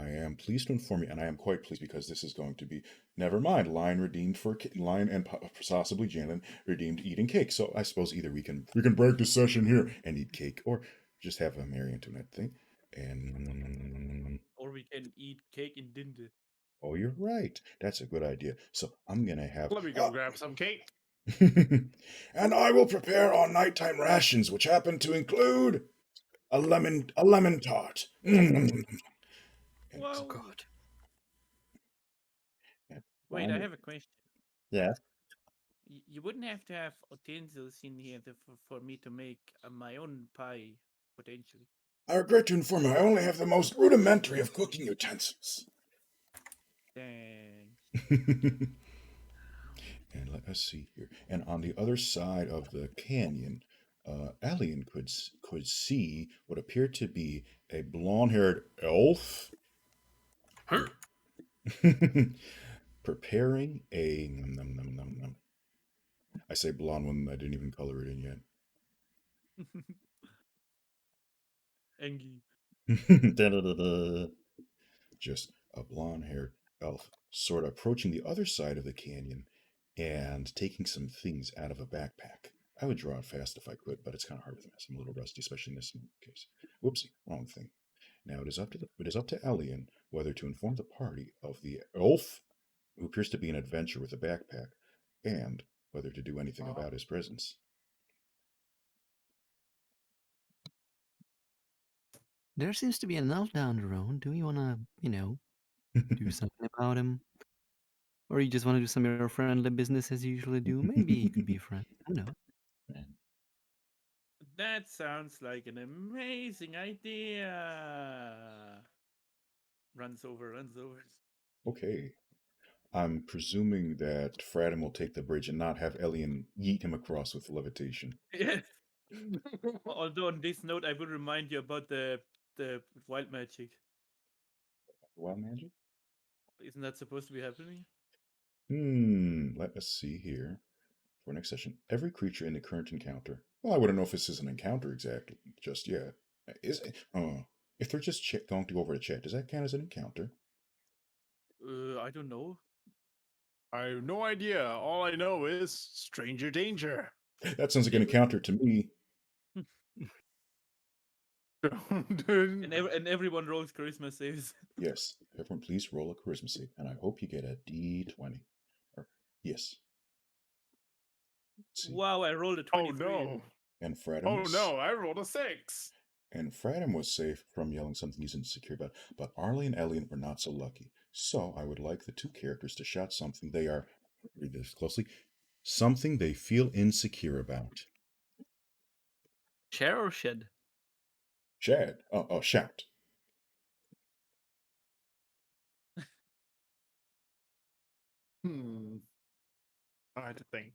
I am pleased to inform you, and I am quite pleased because this is going to be, never mind, Lion redeemed for Lion and possibly Jalen redeemed eating cake. So I suppose either we can break the session here and eat cake, or just have a merry internet thing. And Or we can eat cake in Dinde. oh, you're right. That's a good idea. So I'm gonna have. Let me go grab some cake. And I will prepare our nighttime rations, which happen to include a lemon tart. Wow. God. Wait, I have a question. Yeah. You wouldn't have to have utensils in here for me to make my own pie, potentially. I regret to inform you, I only have the most rudimentary of cooking utensils. Dang. And let us see here. And on the other side of the canyon, Alien could see what appeared to be a blonde-haired elf preparing a I say blonde when I didn't even color it in Engie. yet. Just a blonde-haired elf, sort of approaching the other side of the canyon and taking some things out of a backpack. I would draw it fast if I could, but it's kind of hard with this. I'm a little rusty, especially in this case. Whoopsie, wrong thing. Now it is up to Elian whether to inform the party of the elf, who appears to be an adventurer with a backpack, and whether to do anything about his presence. There seems to be an elf down the road. Do you want to, do something about him? Or you just want to do some of your friendly business as you usually do? Maybe he could be a friend. Who knows? That sounds like an amazing idea. Runs over. Okay. I'm presuming that Fradim will take the bridge and not have Elian yeet him across with levitation. Yes. Although on this note, I will remind you about the wild magic. Wild magic? Isn't that supposed to be happening? Let us see here. For next session, every creature in the current encounter. Well, I wouldn't know if this is an encounter exactly just yet. Is it? If they're just going to go over to chat, does that count as an encounter? I don't know. I have no idea. All I know is stranger danger. That sounds like an encounter to me. And everyone rolls charisma saves. Yes, everyone, please roll a charisma save, and I hope you get a D20. Yes. Wow, I rolled a 23. Oh no. And Fradim. Oh no, I rolled a 6. And Fradim was safe from yelling something he's insecure about, but Arlie and Elliot were not so lucky. So I would like the two characters to shout something they are, read this closely, something they feel insecure about. Share or shed? Shad. Oh, shout. I had to think.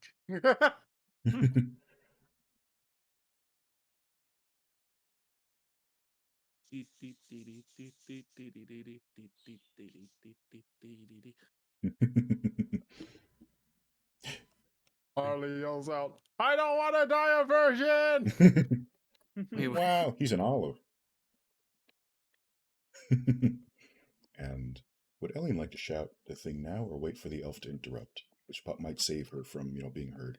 Harley yells out, I don't want to die a virgin! Wow, he's an olive. And would Ellen like to shout the thing now or wait for the elf to interrupt, which might save her from, being heard?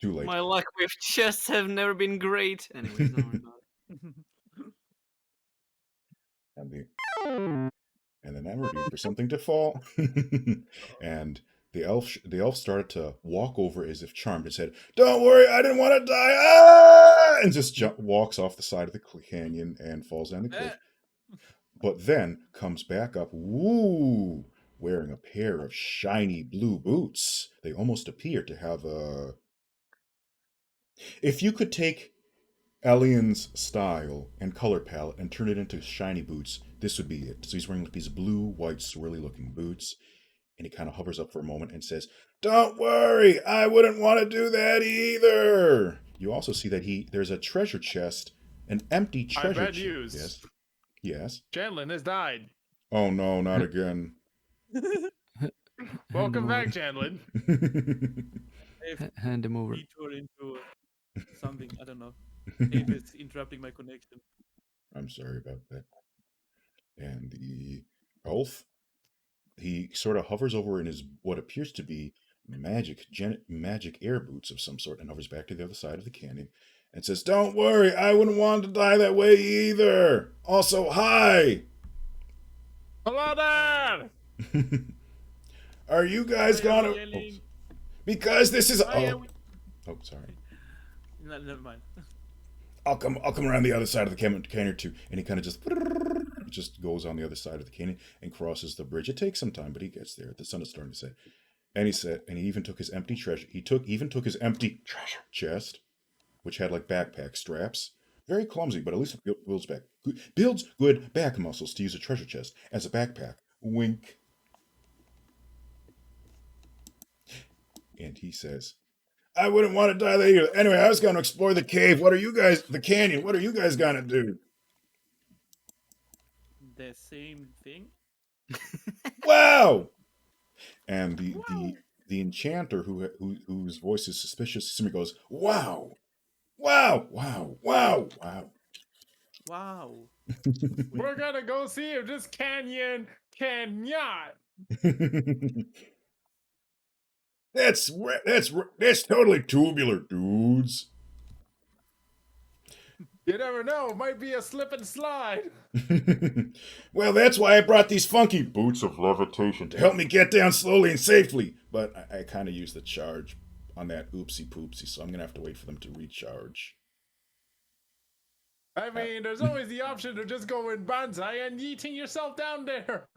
Too late. My luck with chests have never been great. Anyways, don't worry about it. And then I'm ready for something to fall. And the elf started to walk over as if charmed and said, "Don't worry, I didn't want to die." Ah! And just walks off the side of the canyon and falls down the cliff. But then comes back up, woo, wearing a pair of shiny blue boots. They almost appear to have a... If you could take Elian's style and color palette and turn it into shiny boots, this would be it. So he's wearing like these blue, white, swirly looking boots, and he kind of hovers up for a moment and says, "Don't worry, I wouldn't want to do that either." You also see that there's a treasure chest, an empty treasure chest. News. Yes. Janlin has died. Oh no, not again. Welcome back, Janlin. I have Hand him over. detour into something. I don't know. Dave is interrupting my connection. I'm sorry about that. And the elf, he sort of hovers over in his what appears to be magic air boots of some sort and hovers back to the other side of the canyon and says, "Don't worry, I wouldn't want to die that way either. Also, hi." Hello there! Are you guys Why are we gonna? yelling? Because this is. Why are we? Oh, sorry. No, never mind. I'll come around the other side of the canyon too. And he kind of just goes on the other side of the canyon and crosses the bridge. It takes some time, but he gets there. The sun is starting to set. And he even took his empty treasure. Even took his empty treasure chest, which had like backpack straps. Very clumsy, but at least it builds good back muscles to use a treasure chest as a backpack. Wink. And he says, "I wouldn't want to die there either. Anyway, I was going to explore the cave. The canyon? What are you guys going to do?" The same thing. Wow! And Wow. the enchanter whose voice is suspicious simply goes, "Wow, wow, wow, wow, wow." Wow. We're gonna go see if this canyon can yacht. That's totally tubular, dudes. You never know, it might be a slip and slide. Well, that's why I brought these funky boots of levitation to help me get down slowly and safely. But I kind of used the charge on that oopsie poopsie, so I'm gonna have to wait for them to recharge. I mean, there's always the option of just going banzai and yeeting yourself down there.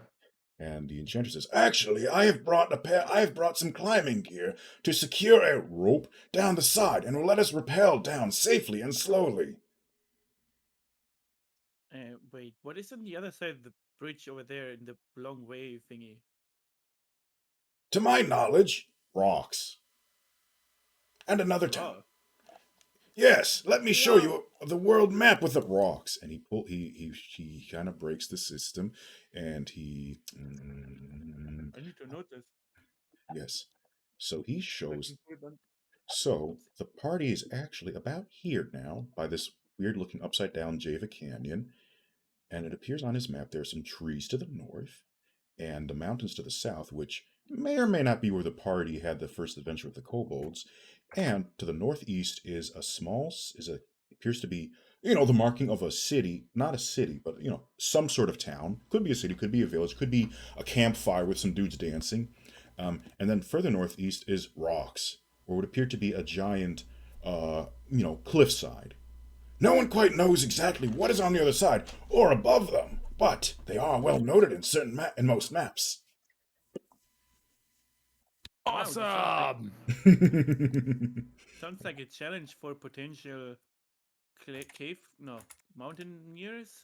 And the enchanter says, "Actually, I have brought some climbing gear to secure a rope down the side, and will let us rappel down safely and slowly." Wait, what is on the other side of the bridge over there in the long wave thingy? To my knowledge, rocks. And another town. Oh, Yes, let me show wow. you the world map with the rocks. And he kind of breaks the system, and I need to notice. yes. So he I shows. can put it on. So the party is actually about here now by this weird looking upside down Java Canyon, and it appears on his map there are some trees to the north and the mountains to the south, which may or may not be where the party had the first adventure with the kobolds. And to the northeast is appears to be the marking of a city, not a city, but some sort of town. Could be a city, could be a village, could be a campfire with some dudes dancing. And then further northeast is rocks, or would appear to be a giant, cliffside. No one quite knows exactly what is on the other side or above them, but they are well noted in most maps. Wow, this Awesome! sounds like a challenge for potential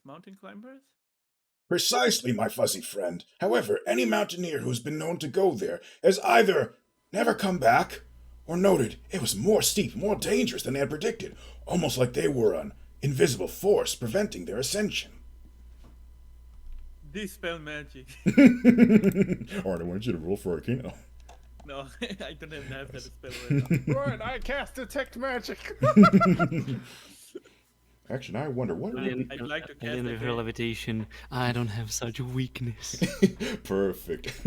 mountain climbers. Precisely, my fuzzy friend. However, any mountaineer who's been known to go there has either never come back or noted it was more steep, more dangerous than they had predicted, almost like they were an invisible force preventing their ascension. Dispel magic. Alright, I want you to roll for Arcana. No, I don't have that spell right now. Right, I cast detect magic. Actually, now I wonder what would be I'd like to At cast the end a of her game. levitation, I don't have such weakness. perfect.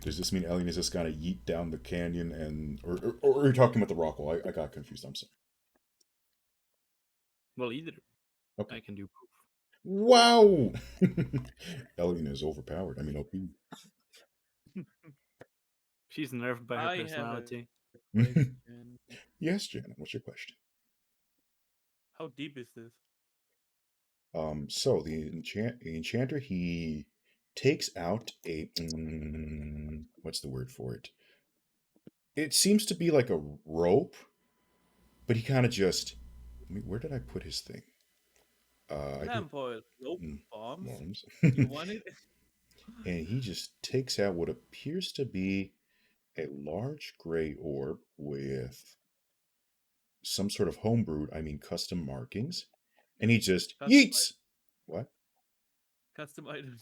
Does this mean Alien is just gonna yeet down the canyon or are you talking about the rock wall? I got confused. I'm sorry. Well, either. Okay. I can do both. Wow. Alien is overpowered. I mean, OP. She's nerfed by her I have a personality. question. Yes, Janet. What's your question? How deep is this? So the enchanter, he takes out a what's the word for it? It seems to be like a rope, but he kind of just. Where did I put his thing? I did Lamp oil, rope, mm, bombs. worms. You want it? And he just takes out what appears to be a large gray orb with some sort of homebrewed, custom markings, and he just Custom yeets. What? Custom item.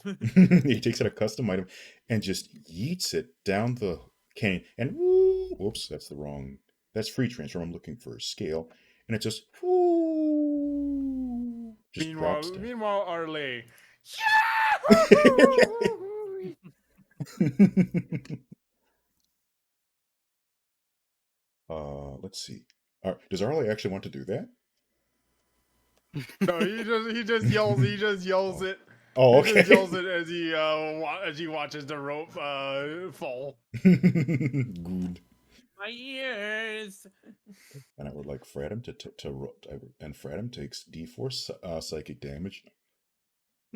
He takes out a custom item and just yeets it down the canyon, and woo! Whoops, that's the wrong. That's free transform. I'm looking for a scale, and it just whoo, just drops down. Meanwhile, Arley. Let's see. Does Arlie actually want to do that? No, he just yells. He just yells Oh. it. Oh, He just yells okay. it as he watches the rope fall. Good. My ears. And I would like Fradham and Fradham takes D4 psychic damage.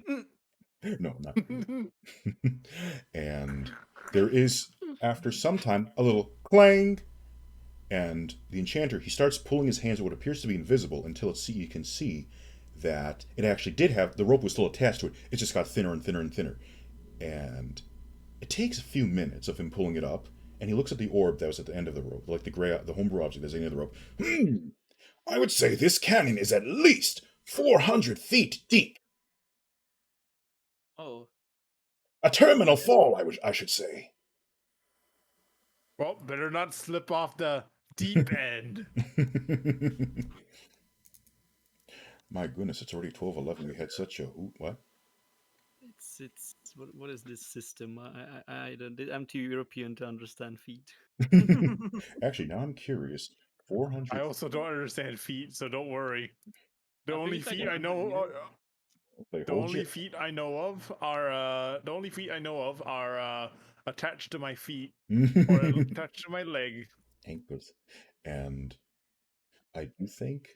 No, not really. And there is, after some time, a little clang, and the enchanter, he starts pulling his hands with what appears to be invisible until you can see that it actually did have, the rope was still attached to it. It just got thinner and thinner and thinner. And it takes a few minutes of him pulling it up, and he looks at the orb that was at the end of the rope, like the homebrew object that's at the end of the rope. I would say this canyon is at least 400 feet deep. Oh, A terminal fall, I should say. Well, better not slip off the deep end. My goodness, it's already 12:11. We had such a what? It's what is this system? I don't. I'm too European to understand feet. Actually, now I'm curious. 400. I also don't understand feet, so don't worry. The I think only it's like feet I 100 know, meters. They the hold only you. feet I know of are attached to my feet or attached to my leg. Ankles. And I do think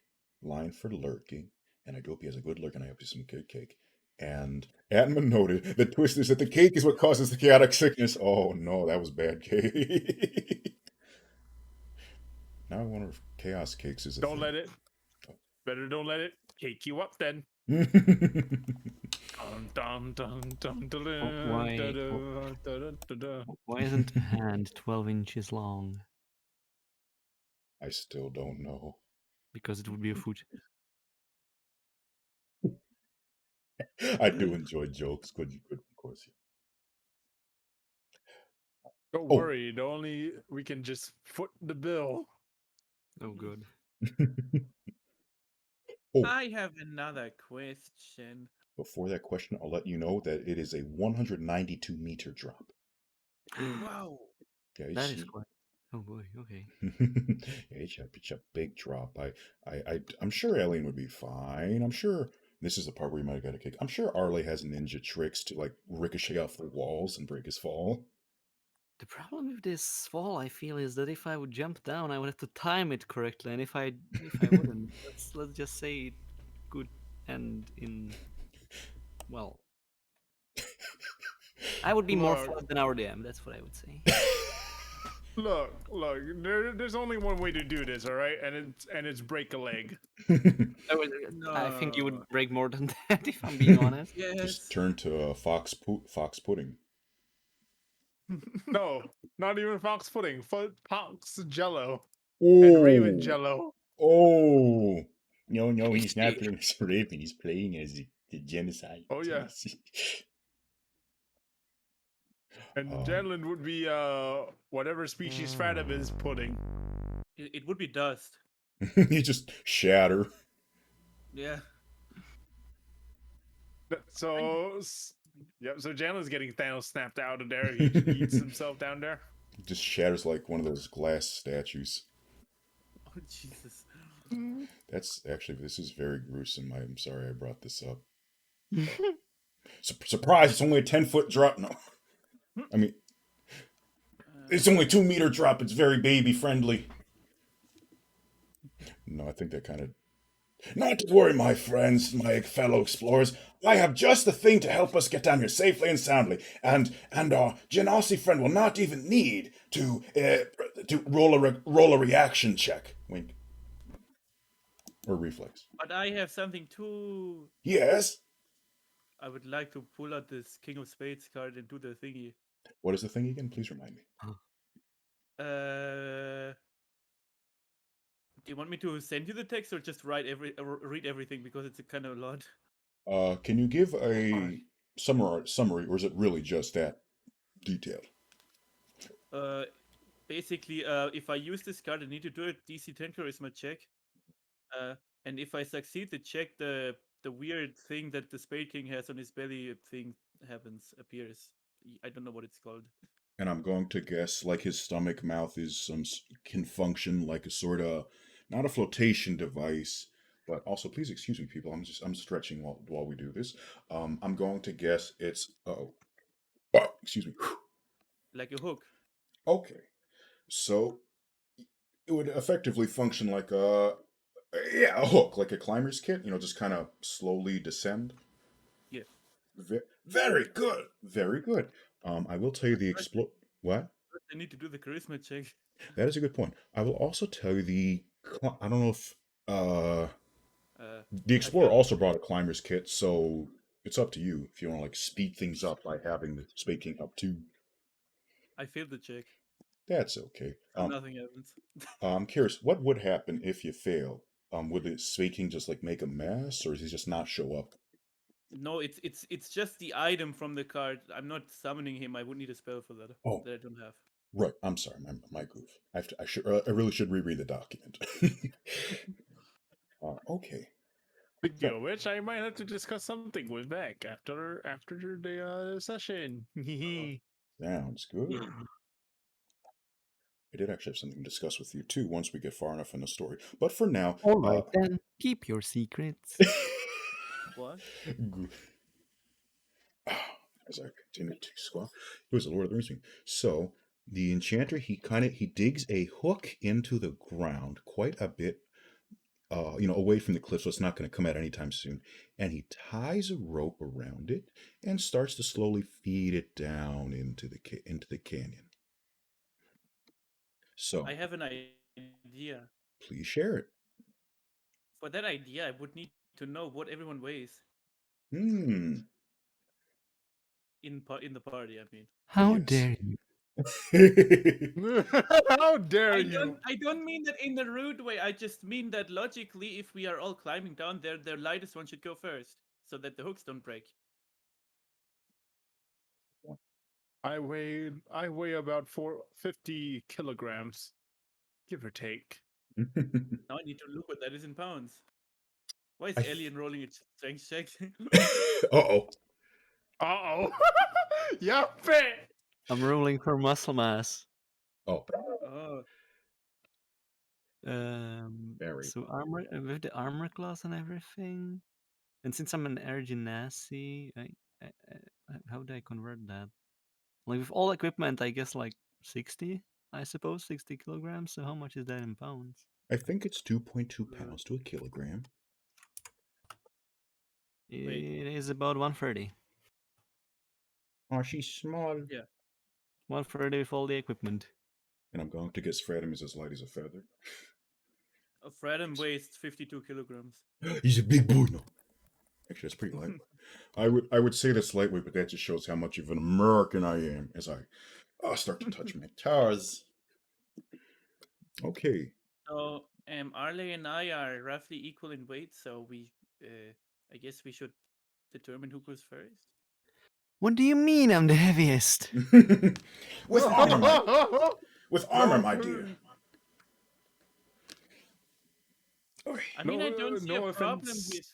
line for lurking, and I do hope he has a good lurk, and I hope he's some good cake. And Atman noted the twist is that the cake is what causes the chaotic sickness. Oh no, that was bad cake. Now I wonder if chaos cakes is a Don't thing. let it. Better don't let it cake you up then. Why isn't a hand 12 inches long? I still don't know. Because it would be a foot. I do enjoy jokes. Good, of course. Don't Oh. worry, we can just foot the bill. Oh, good. Oh, I have another question. before that question, I'll let you know that it is a 192-meter drop. Wow. Yeah, That is quite. Oh boy. Okay. it's a big drop. I'm sure Alien would be fine. I'm sure this is the part where you might have got a kick. I'm sure Arlie has ninja tricks to like ricochet off the walls and break his fall. The problem with this fall, I feel, is that if I would jump down, I would have to time it correctly, and if I wouldn't, let's just say it could end in, well, I would be more Look. fun than our DM. That's what I would say. Look, there's only one way to do this, all right? And it's break a leg. I think you No. would break more than that, if I'm being honest. Yes. Just turn to fox pudding. No, not even fox pudding. Fox jello Oh, and raven jello. oh. No, he's not playing as Raven. He's playing as the genocide. Oh, yeah. And Janlin would be whatever species Fradham is pudding. It would be dust. You just shatter. Yeah. So Janlin's getting Thanos snapped out of there. He eats himself down there. Just shatters like one of those glass statues. Oh, Jesus. That's actually, this is very gruesome. I'm sorry I brought this up. Surprise, it's only a 10-foot drop. No. I mean, it's only 2-meter drop. It's very baby friendly. No, I think that kind of. Not to worry, my friends, my fellow explorers. I have just the thing to help us get down here safely and soundly, and our Genasi friend will not even need to roll a reaction check. Wink. Or reflex. But I have something too. Yes. I would like to pull out this King of Spades card and do the thingy. What is the thing again? Please remind me. Do you want me to send you the text or just read everything because it's a kind of a lot? Can you give a summary, or is it really just that detailed? basically, if I use this card, I need to do a DC 10 charisma check. And if I succeed the check, the weird thing that the Spade King has on his belly thing appears. I don't know what it's called. And I'm going to guess like his stomach mouth is can function like a sort of not a flotation device, but also please excuse me, people. I'm stretching while we do this. I'm going to guess it's excuse me. Like a hook. Okay, so it would effectively function like a hook, like a climber's kit. You know, just kind of slowly descend. Yeah. Very good, very good. I will tell you the First, What? first I need to do the charisma check. That is a good point. I will also tell you I don't know if the I Explorer failed. also brought a climber's kit, so it's up to you if you want to like speed things up by having the Spade King up too. I failed the check. That's okay. So nothing happens. I'm curious, what would happen if you fail? Would the Spade King just like make a mess, or does he just not show up? No, it's just the item from the card. I'm not summoning him. I would need a spell for that Oh, that I don't have. right. I'm sorry, my goof. I really should reread the document. Okay. Speaking So, of which, I might have to discuss something with Beck after the session. sounds good. I did actually have something to discuss with you too once we get far enough in the story. But for now, All right then, keep your secrets. What? as I continue to squat, it was the Lord of the Rings. So the enchanter he digs a hook into the ground quite a bit, away from the cliff, so it's not going to come out anytime soon. And he ties a rope around it and starts to slowly feed it down into the canyon. So I have an idea. please share it. For that idea, I would need to know what everyone weighs Hmm. in the party. I mean, How Yes. dare you? How dare you? I don't mean that in a rude way. I just mean that logically, if we are all climbing down there, the lightest one should go first, so that the hooks don't break. I weigh about 450 kilograms, give or take. Now I need to look what that is in pounds. Why is I Alien rolling a strength check? Uh-oh. Uh-oh. Yeah, bet. I'm rolling for muscle mass. Oh, Oh, very. So armor with the armor class and everything. And since I'm an air genasi, how do I convert that? Like with all equipment, I guess like 60. I suppose 60 kilograms. So how much is that in pounds? I think it's 2.2 pounds to a kilogram. wait. It is about 130. Oh, she's small. Yeah. 130 with all the equipment. And I'm going to guess Fredham is as light as a feather. Fredham weighs 52 kilograms. He's a big boy. No. Actually, that's pretty light. I would say that's lightweight, but that just shows how much of an American I am as I start to touch my toes. Okay. So, Arley and I are roughly equal in weight, so I guess we should determine who goes first. What do you mean I'm the heaviest? With armor, my dear. Okay. I mean, I don't see no a problem offense. with.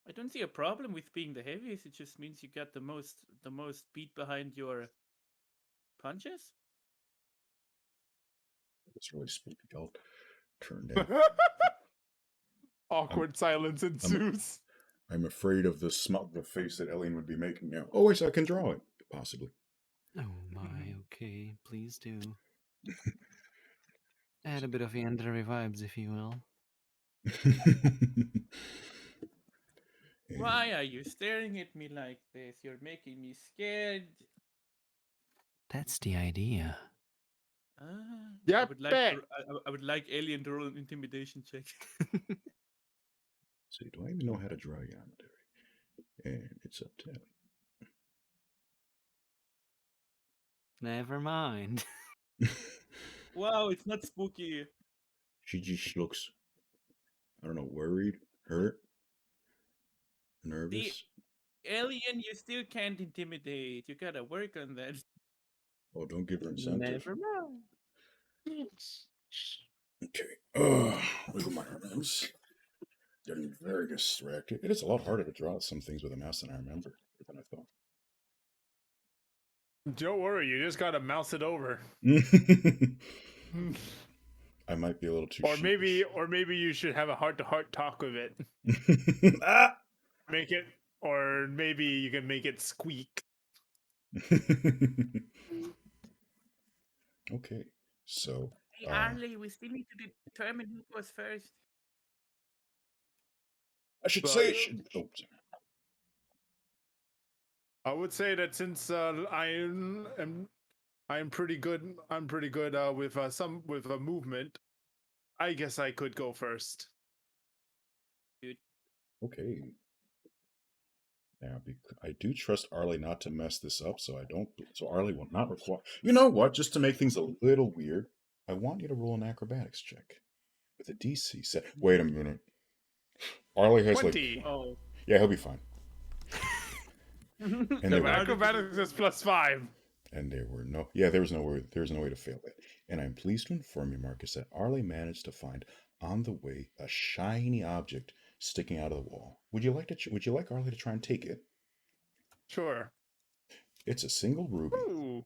I don't see a problem with being the heaviest. It just means you got the most beat behind your punches. It's really spooky. I'll turn down. Awkward silence ensues. I'm afraid of the face that Ellen would be making now. Oh, wait, I can draw it, possibly. Oh my, okay, please do. Add a bit of Yandere vibes, if you will. Why are you staring at me like this? You're making me scared. That's the idea. Yeah, I would like bet. I would like Alien to roll an intimidation check. See, do I even know how to draw Yandere? And it's up to Ellie. Never mind. Wow, it's not spooky. She just looks, I don't know, worried, hurt, nervous. Alien, you still can't intimidate. You gotta work on that. Oh, don't give her incentive. Never mind. Okay. Look at my arms. Getting very distracted. It is a lot harder to draw some things with a mouse than I remember, than I thought. Don't worry, you just gotta mouse it over. I might be a little too Or maybe, sheepish. or maybe you should have a heart-to-heart talk with it. Ah! Make it, or maybe you can make it squeak. Okay, so Hey, Arlie, we still need to determine who goes first. I should But- say it should. Oh, sorry. I would say that since I'm pretty good. I'm pretty good with a movement. I guess I could go first. Okay. Now, I do trust Arlie not to mess this up, so I don't. So Arlie will not require. You know what? Just to make things a little weird, I want you to roll an acrobatics check with a DC set. Wait a minute. Arlie has 20. like. Oh. Yeah, he'll be fine. And The there were, acrobatics is +5. and there were no. Yeah, there was no way to fail that. And I'm pleased to inform you, Marcus, that Arlie managed to find on the way a shiny object sticking out of the wall. Would you like to? Would you like Arlie to try and take it? Sure. It's a single ruby. Ooh.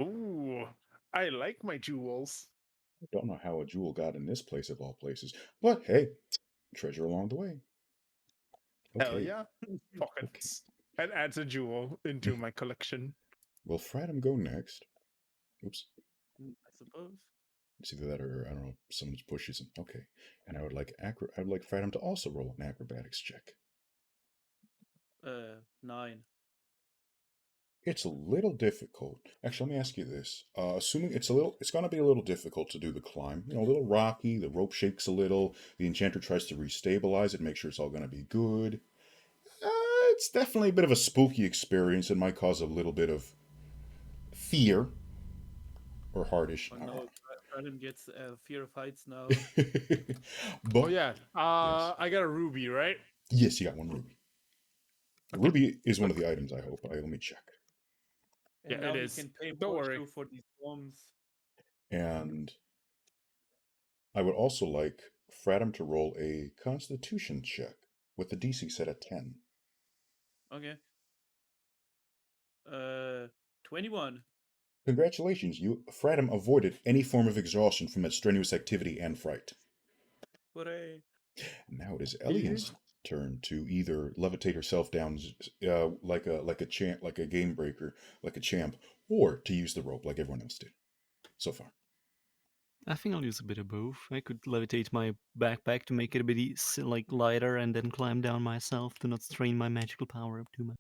Ooh. I like my jewels. I don't know how a jewel got in this place of all places, but hey, treasure along the way. Hell Okay. yeah. Pockets. And adds a jewel into my collection. Will Fradham go next? Oops. I suppose. It's either that or I don't know. Someone pushes him. Okay. And I would like Fradham to also roll an acrobatics check. 9. It's a little difficult. Actually, let me ask you this. Assuming it's going to be a little difficult to do the climb. You know, a little rocky. The rope shakes a little. The enchanter tries to restabilize it, make sure it's all going to be good. It's definitely a bit of a spooky experience. It might cause a little bit of fear or hardish. Oh no, Adam gets fear of heights now. But Oh yeah. Yes. I got a ruby, right? Yes, you got one ruby. A ruby is one of the items, I hope. Let me check. And Yeah, now it he is. can pay Don't more worry. too for these bombs. And I would also like Fradham to roll a constitution check with the DC set at 10. Okay. 21. Congratulations, Fradham avoided any form of exhaustion from that strenuous activity and fright. Hooray. Now it is Elian's turn to either levitate herself down like a game breaker, like a champ, or to use the rope like everyone else did so far. I think I'll use a bit of both. I could levitate my backpack to make it a bit lighter, and then climb down myself to not strain my magical power up too much.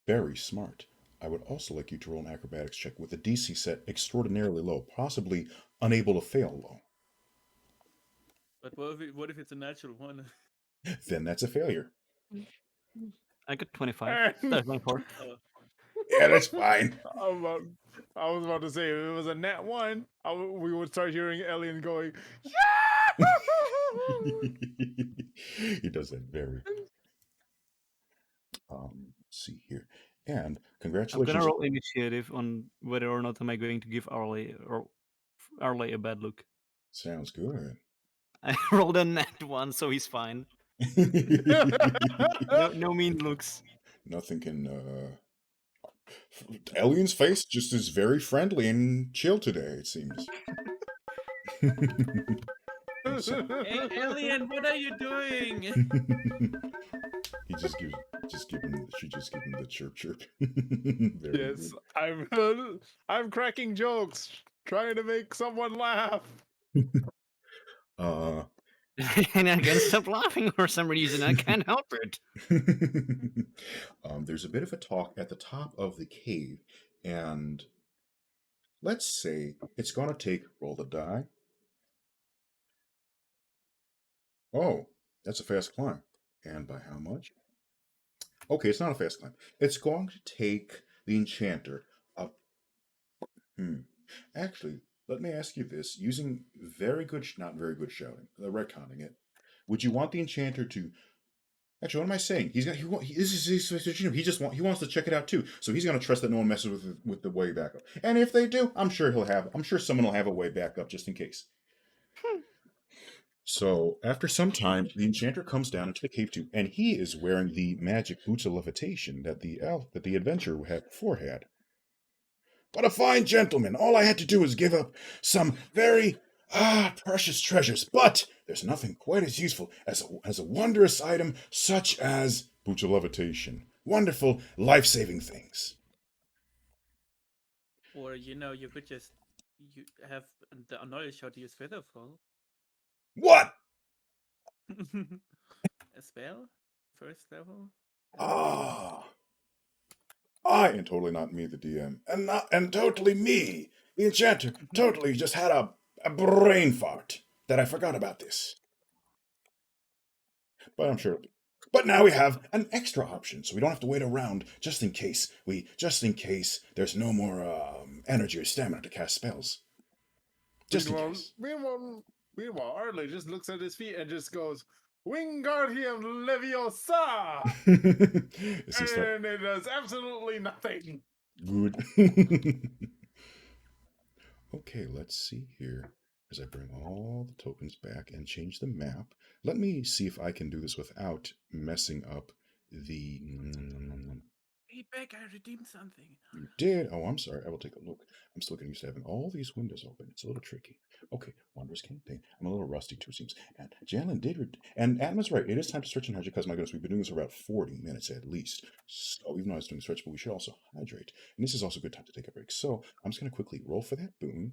Very smart. I would also like you to roll an acrobatics check with a DC set extraordinarily low, possibly unable to fail low. But what if it's a natural one? Then that's a failure. I got 25. That's my part. Yeah, that's fine. I was about to say, if it was a nat 1, we would start hearing Elian going, He does that very. Let's see here. And I'm congratulations. gonna roll initiative on whether or not am I going to give Arlie a bad look. Sounds good. I rolled a nat 1, so he's fine. No mean looks. Nothing can. Alien's face just is very friendly and chill today. It seems. Hey, Alien, what are you doing? She just gives him the chirp chirp. Very Yes, good. I'm cracking jokes, trying to make someone laugh. And I can't stop laughing for some reason. I can't help it. There's a bit of a talk at the top of the cave, and let's say it's gonna take roll the die. Oh, that's a fast climb. And by how much? Okay, it's not a fast climb. It's going to take the enchanter up. Actually, let me ask you this: using not very good shouting, retconning it, would you want the enchanter to Actually, what am I saying? He's got this is his decision. He wants to check it out too. So he's gonna trust that no one messes with the way back up. And if they do, I'm sure someone will have a way back up just in case. So after some time, the enchanter comes down into the cave too, and he is wearing the magic boots of levitation that the adventurer had. But a fine gentleman. All I had to do was give up some very precious treasures. But there's nothing quite as useful as a wondrous item such as boots of levitation. Wonderful, life-saving things. Or you could just you have the knowledge how to use Featherfall. What? A spell, first level. Ah, I am totally not me, the DM, and totally me, the enchanter. Totally just had a brain fart that I forgot about this. But I'm sure. But now we have an extra option, so we don't have to wait around just in case there's no more energy or stamina to cast spells. Just in case. Meanwhile, Arley just looks at his feet and just goes, Wingardium Leviosa! As he start And it does absolutely nothing. good. Okay, let's see here. As I bring all the tokens back and change the map, let me see if I can do this without messing up the. Hey, Beck, I redeemed something. You did? Oh, I'm sorry. I will take a look. I'm still getting used to having all these windows open. It's a little tricky. Okay, Wondrous Campaign. I'm a little rusty too, seems. And Janlin did. And Adam's right. It is time to stretch and hydrate because, my goodness, we've been doing this for about 40 minutes at least. So, even though I was doing stretch, but we should also hydrate. And this is also a good time to take a break. So, I'm just going to quickly roll for that boon.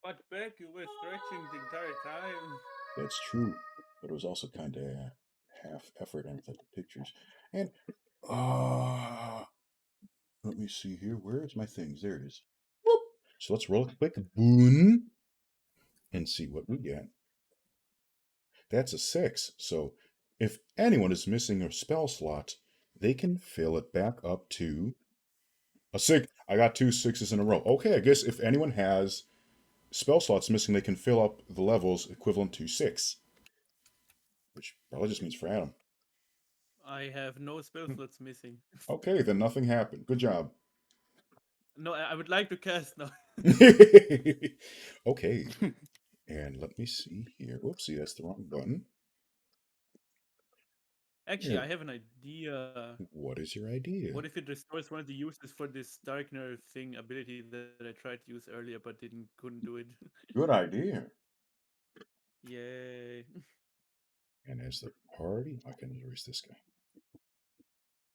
But Beck, you were stretching the entire time. That's true. But it was also kind of half effort and the pictures. And, let me see here. Where's my things? There it is. Whoop. So let's roll a quick boon and see what we get. That's a 6. So if anyone is missing a spell slot, they can fill it back up to a 6. I got 2 6s in a row. Okay, I guess if anyone has spell slots missing, they can fill up the levels equivalent to 6. Which probably just means for Adam. I have no spell slots missing. Okay, then nothing happened. Good job. No, I would like to cast now. Okay. And let me see here. Whoopsie, that's the wrong button. Actually, Yeah. I have an idea. What is your idea? What if it restores one of the uses for this Darkner thing ability that I tried to use earlier but couldn't do it? Good idea. Yay. And as the party, I can erase this guy.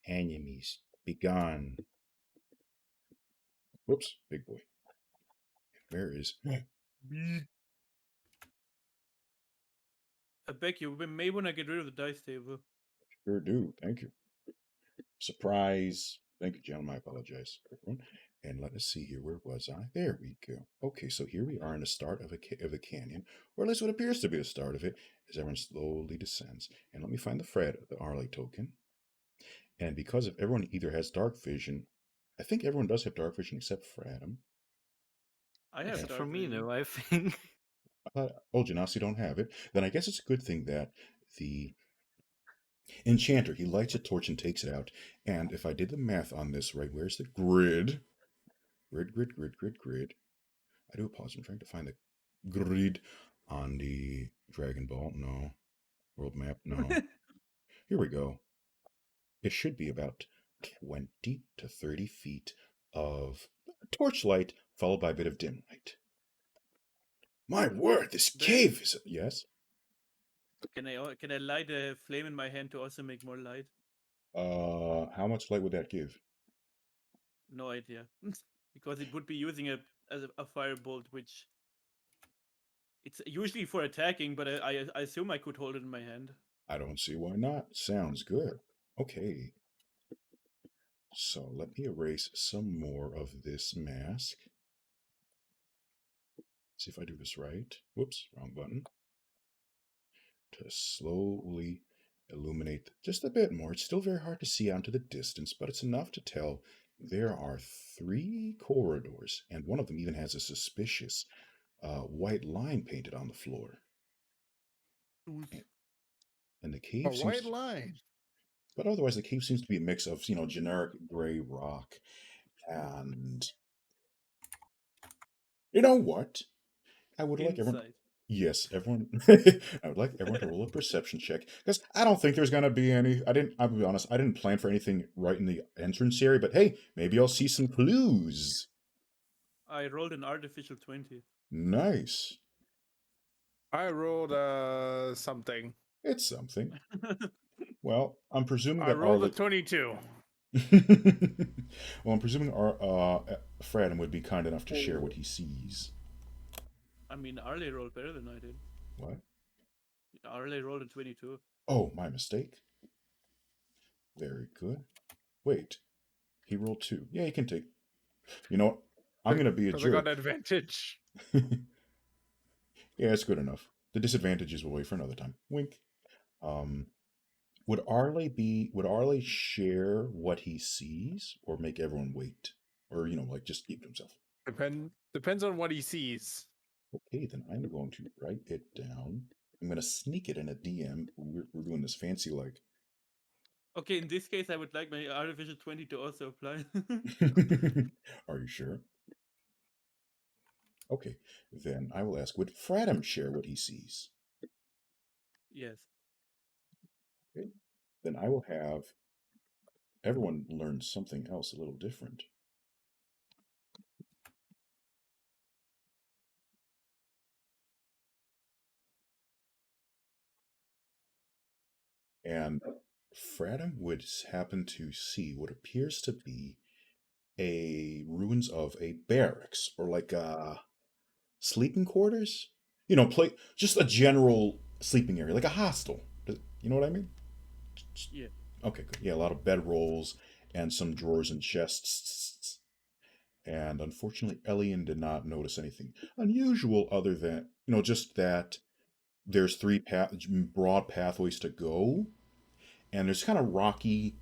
Enemies, be gone. Whoops, big boy. Where is I beg you, we may want to get rid of the dice table. Sure do. Thank you. Surprise. Thank you, gentlemen. I apologize, everyone. And let us see here. Where was I? There we go. Okay, so here we are in the start of a canyon, or at least what appears to be the start of it, as everyone slowly descends. And let me find the Arley token. And because if everyone either has dark vision, I think everyone does have dark vision except for Adam. I have Yeah. Except dark for me, vision. no, I think. Janasi don't have it. Then I guess it's a good thing that the enchanter, he lights a torch and takes it out. And if I did the math on this right, where's the grid? Grid. I do apologize. I'm trying to find the grid on the Dragon Ball. No. World map. No. Here we go. It should be about 20 to 30 feet of torchlight followed by a bit of dim light. My word, this cave is... Yes? Can I light a flame in my hand to also make more light? How much light would that give? No idea. Because it would be using a firebolt, which it's usually for attacking, but I assume I could hold it in my hand. I don't see why not. Sounds good. Okay. So let me erase some more of this mask. See if I do this right. Whoops, wrong button. To slowly illuminate just a bit more. It's still very hard to see out into the distance, but it's enough to tell there are 3 corridors, and one of them even has a suspicious white line painted on the floor. And the A cave white seems, line. but otherwise the cave seems to be a mix of generic gray rock and you know what? I would like everyone. Inside. Yes, everyone. I would like everyone to roll a perception check because I don't think there's gonna be any. I didn't. I'll be honest. I didn't plan for anything right in the entrance area, but hey, maybe I'll see some clues. I rolled an artificial 20. Nice. I rolled something. It's something. Well, I'm presuming I that rolled a Arlie. 22. Well, I'm presuming our Fradham would be kind enough to share what he sees. I mean, Arlie rolled better than I did. What? Arlie rolled a 22. Oh, my mistake. Very good. Wait, he rolled 2. Yeah, he can take. You know what? I'm gonna be a Because I got jerk. advantage. Yeah, it's good enough. The disadvantages will wait for another time. Wink. Um, would Arlie share what he sees, or make everyone wait, or like just keep to himself? Depends on what he sees. Okay, then I'm going to write it down. I'm gonna sneak it in a DM. We're doing this fancy like. Okay, in this case, I would like my artificial 20 to also apply. Are you sure? Okay, then I will ask. Would Fradham share what he sees? Yes. Okay, then I will have everyone learn something else a little different. And Fradham would happen to see what appears to be a ruins of a barracks or like sleeping quarters. Play just a general sleeping area, like a hostel. You know what I mean? Yeah. Okay, good. Yeah, a lot of bedrolls and some drawers and chests. And unfortunately, Elian did not notice anything unusual other than, just that there's three broad pathways to go, and there's kind of rocky.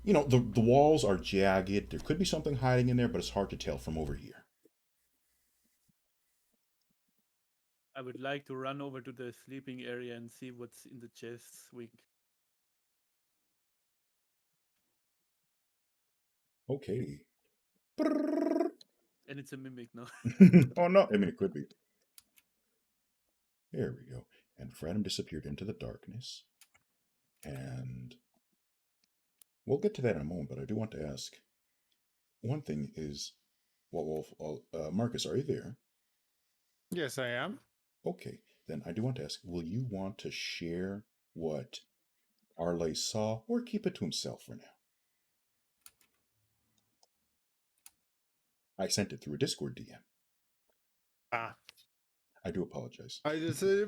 The walls are jagged. There could be something hiding in there, but it's hard to tell from over here. I would like to run over to the sleeping area and see what's in the chests. Wink. Okay. And it's a mimic now. Oh no! I mean, it could be. There we go. And Fradham disappeared into the darkness. And we'll get to that in a moment, but I do want to ask. One thing is, Marcus, are you there? Yes, I am. Okay, then I do want to ask, will you want to share what Arle saw or keep it to himself for now? I sent it through a Discord DM. Ah, I do apologize. I just instead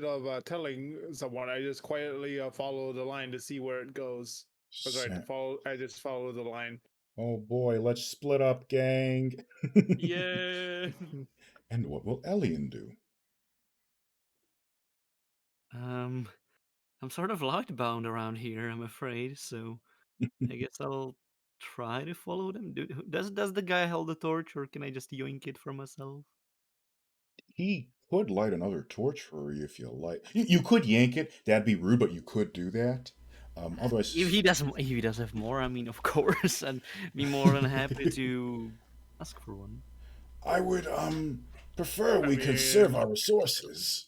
of telling someone, I just quietly follow the line to see where it goes. Sorry, to follow. I just follow the line. Oh boy, let's split up, gang. Yeah. And what will Elian do? I'm sort of lightbound around here, I'm afraid. So I guess I'll try to follow them. Does the guy hold the torch, or can I just yoink it for myself? He could light another torch for you if you like. You could yank it. That'd be rude, but you could do that. If Otherwise, he does have more, I mean, of course, I'd be more than happy to ask for one. I would prefer I we conserve mean, our resources.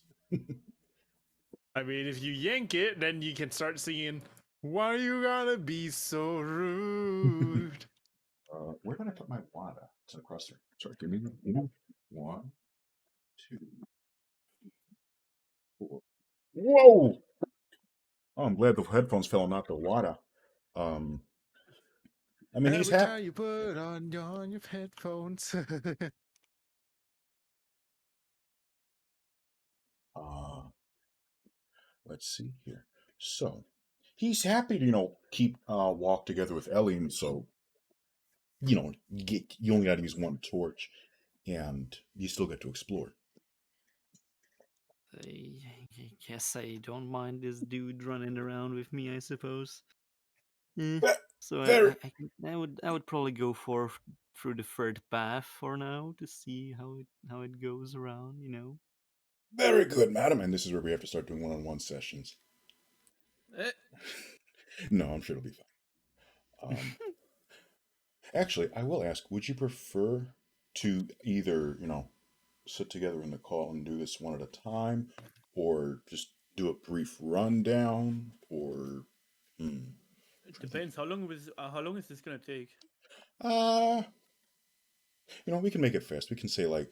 if you yank it, then you can start singing. Why you gotta be so rude? Where did I put my water? It's across there. Sorry, give me 1, 2, 4. Whoa! Oh, I'm glad the headphones fell and not the water. Um, I mean, he's Every happy. time you put on your headphones. Uh, let's see here. So, he's happy to, keep walk together with Ellie, and so, you only got to use one torch, and you still get to explore. I guess I don't mind this dude running around with me, I suppose. Eh, But so very, I would probably go through the third path for now to see how it goes around. Very good, madam. And this is where we have to start doing one-on-one sessions. Eh, No, I'm sure it'll be fine. Actually, I will ask, would you prefer to either, sit together in the call and do this one at a time, or just do a brief rundown, or it depends. How long is this gonna take? uh, we can make it fast. We can say like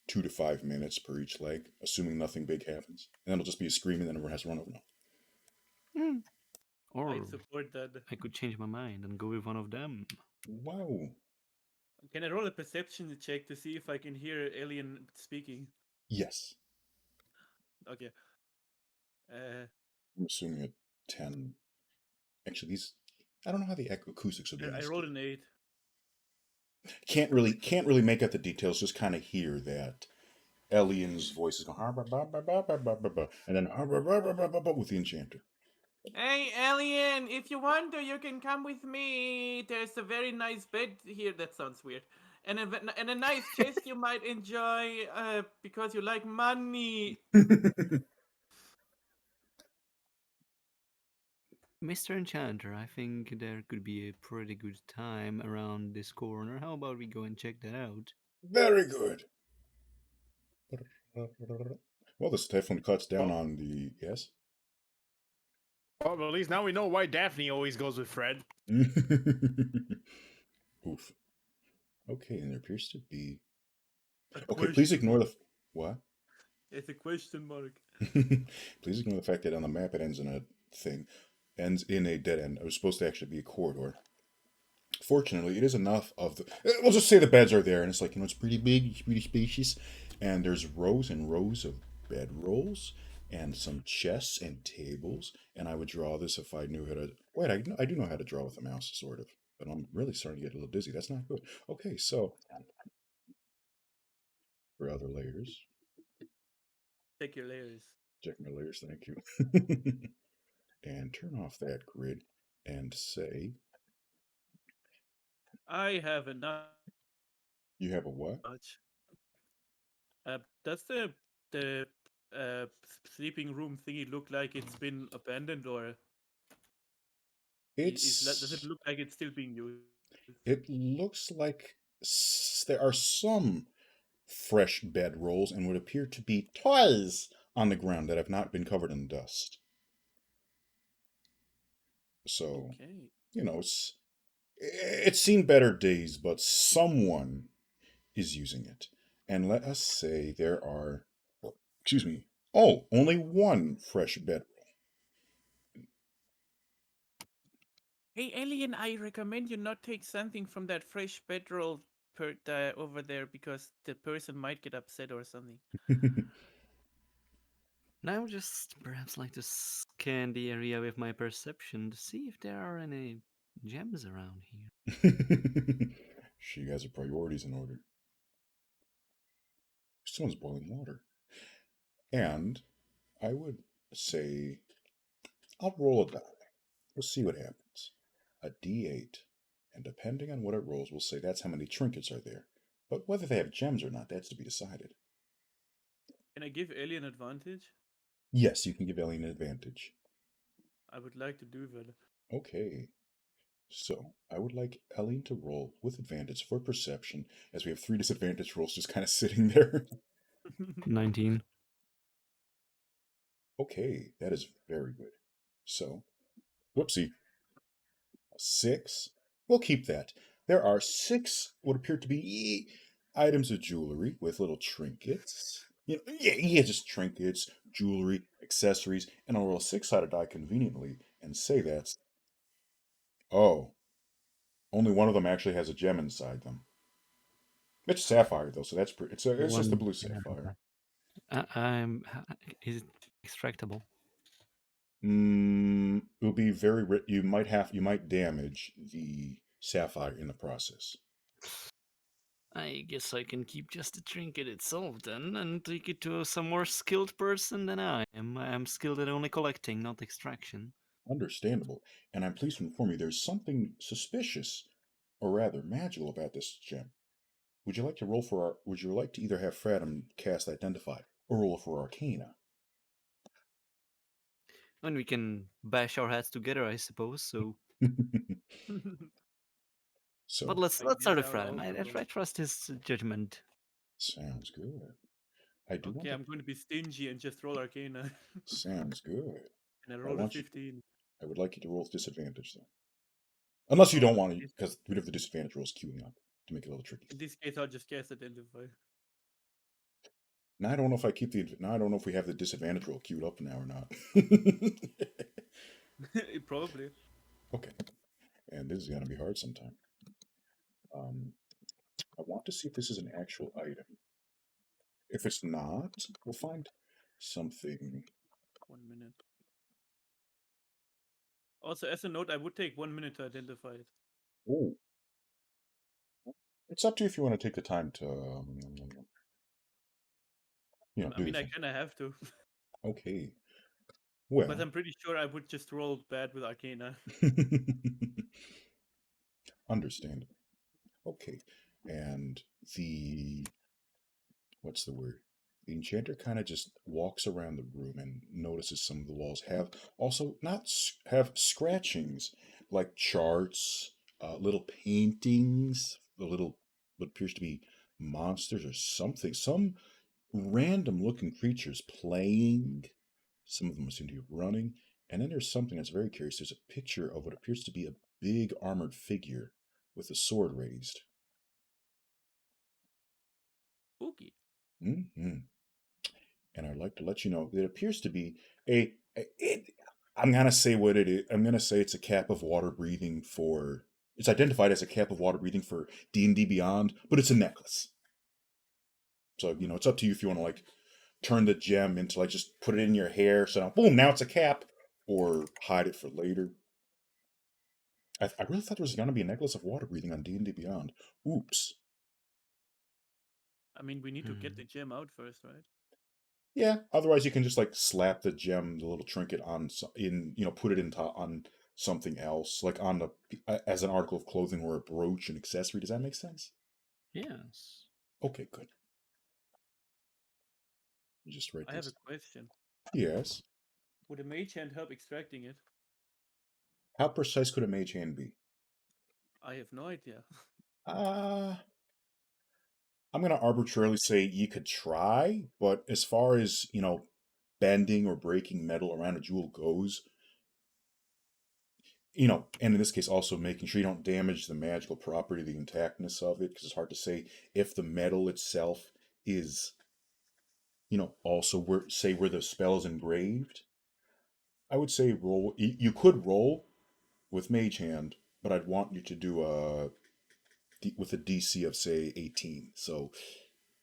2 to 5 minutes per each leg, assuming nothing big happens, and then it'll just be a scream, and then everyone has to run over. Hmm. Or I support that. I could change my mind and go with one of them. Wow. Can I roll a perception check to see if I can hear alien speaking? Yes. Okay. I'm assuming a 10. Actually, I don't know how the acoustics will be in I this. rolled an 8. Can't really make out the details. Just kind of hear that Elian's voice is going, and then with the enchanter. Hey, alien! If you want to, you can come with me. There's a very nice bed here. That sounds weird. And a nice chest you might enjoy because you like money. Mr. Enchanter, I think there could be a pretty good time around this corner. How about we go and check that out? Very good. Well, this definitely cuts down Well- on the yes. Well, at least now we know why Daphne always goes with Fred. Oof. Okay, and there appears to be. A Okay, please question ignore mark. the what? It's a question mark. Please ignore the fact that on the map it ends in a thing, ends in a dead end. It was supposed to actually be a corridor. Fortunately, it is enough of the. We'll just say the beds are there, and it's like it's pretty big, it's pretty spacious, and there's rows and rows of bedrolls and some chests and tables. And I would draw this if I knew how to. Wait, I do know how to draw with a mouse, sort of, but I'm really starting to get a little dizzy. That's not good. Okay, so for other layers, Check your layers. check my layers. Thank you. And turn off that grid and say I have enough. you have a what? Does the sleeping room thingy look like it's been abandoned, or does it It's look like it's still being used? it looks like there are some fresh bed rolls and would appear to be toys on the ground that have not been covered in dust. So, Okay. it's seen better days, but someone is using it. And let us say there are, excuse me, only one fresh bed. Hey, alien! I recommend you not take something from that fresh bedroll over there because the person might get upset or something. And I would just perhaps like to scan the area with my perception to see if there are any gems around here. She has her priorities in order. Someone's boiling water. And I would say I'll roll a die. We'll see what happens. A d8. And depending on what it rolls, we'll say that's how many trinkets are there. But whether they have gems or not, that's to be decided. Can I give alien advantage? Yes, you can give Ellie an advantage. I would like to do that. Okay. So, I would like Ellie to roll with advantage for perception, as we have 3 disadvantage rolls just kind of sitting there. 19. Okay, that is very good. So, whoopsie. 6. We'll keep that. There are 6 what appear to be items of jewelry with little trinkets. Yeah, just trinkets, jewelry, accessories, and I'll roll a 6-sided die conveniently and say that's. Oh, only one of them actually has a gem inside them. It's sapphire though, so that's pretty. It's just a blue sapphire. Is it extractable? It'll be very. You might damage the sapphire in the process. I guess I can keep just the trinket itself then and take it to some more skilled person than I am. I am skilled at only collecting, not extraction. Understandable, and I'm pleased to inform you there's something suspicious, or rather magical, about this gem. Would you like to roll for our? Would you like to either have Fradham cast Identify or roll for Arcana. And we can bash our heads together, I suppose. So, So but let's I start guess with I'll Fradham. also roll. I trust his judgment. sounds good. I do want Okay, to. I'm going to be stingy and just roll Arcana. Sounds good. And I I rolled a want you. 15. I would like you to roll with disadvantage though, unless you Oh, don't but want to, because we'd have the disadvantage rolls queuing up to make it a little tricky. in this case, I'll just cast Identify. Now I don't know if I keep the. Now I don't know if we have the disadvantage roll queued up now or not. Probably. Okay, and this is gonna be hard sometime. I want to see if this is an actual item. If it's not, we'll find something. 1 minute. Also, as a note, I would take 1 minute to identify it. Oh, it's up to you if you want to take the time to, I do mean, the I thing. kind of have to. Okay. But Well, I'm pretty sure I would just roll bad with Arcana. understandable. Okay, and the what's the word? The enchanter kind of just walks around the room and notices some of the walls have also not have scratchings like charts, little paintings, the little what appears to be monsters or something, some random looking creatures playing. Some of them seem to be running, and then there's something that's very curious. There's a picture of what appears to be a big armored figure with a sword raised. Spooky. Hmm. And I'd like to let you know that it appears to be it. I'm gonna say what it is. I'm gonna say it's a cap of water breathing for. It's identified as a cap of water breathing for D&D Beyond, but it's a necklace. So it's up to you if you want to like turn the gem into like just put it in your hair. So now, boom, now it's a cap, or hide it for later. I really thought there was gonna be a necklace of water breathing on D&D Beyond. Oops. I mean, we need to get Hmm. the gem out first, right? Yeah. Otherwise, you can just like slap the gem, the little trinket on put it into on something else, like on the as an article of clothing or a brooch, an accessory. Does that make sense? Yes. Okay, good. You just write I have a this. question. Yes. Would a mage hand help extracting it? How precise could a mage hand be? I have no idea. Uh I'm gonna arbitrarily say you could try, but as far as bending or breaking metal around a jewel goes, and in this case, also making sure you don't damage the magical property, the intactness of it, because it's hard to say if the metal itself is, also where the spell is engraved. I would say roll. You could roll with Mage Hand, but I'd want you to do with a DC of say 18. So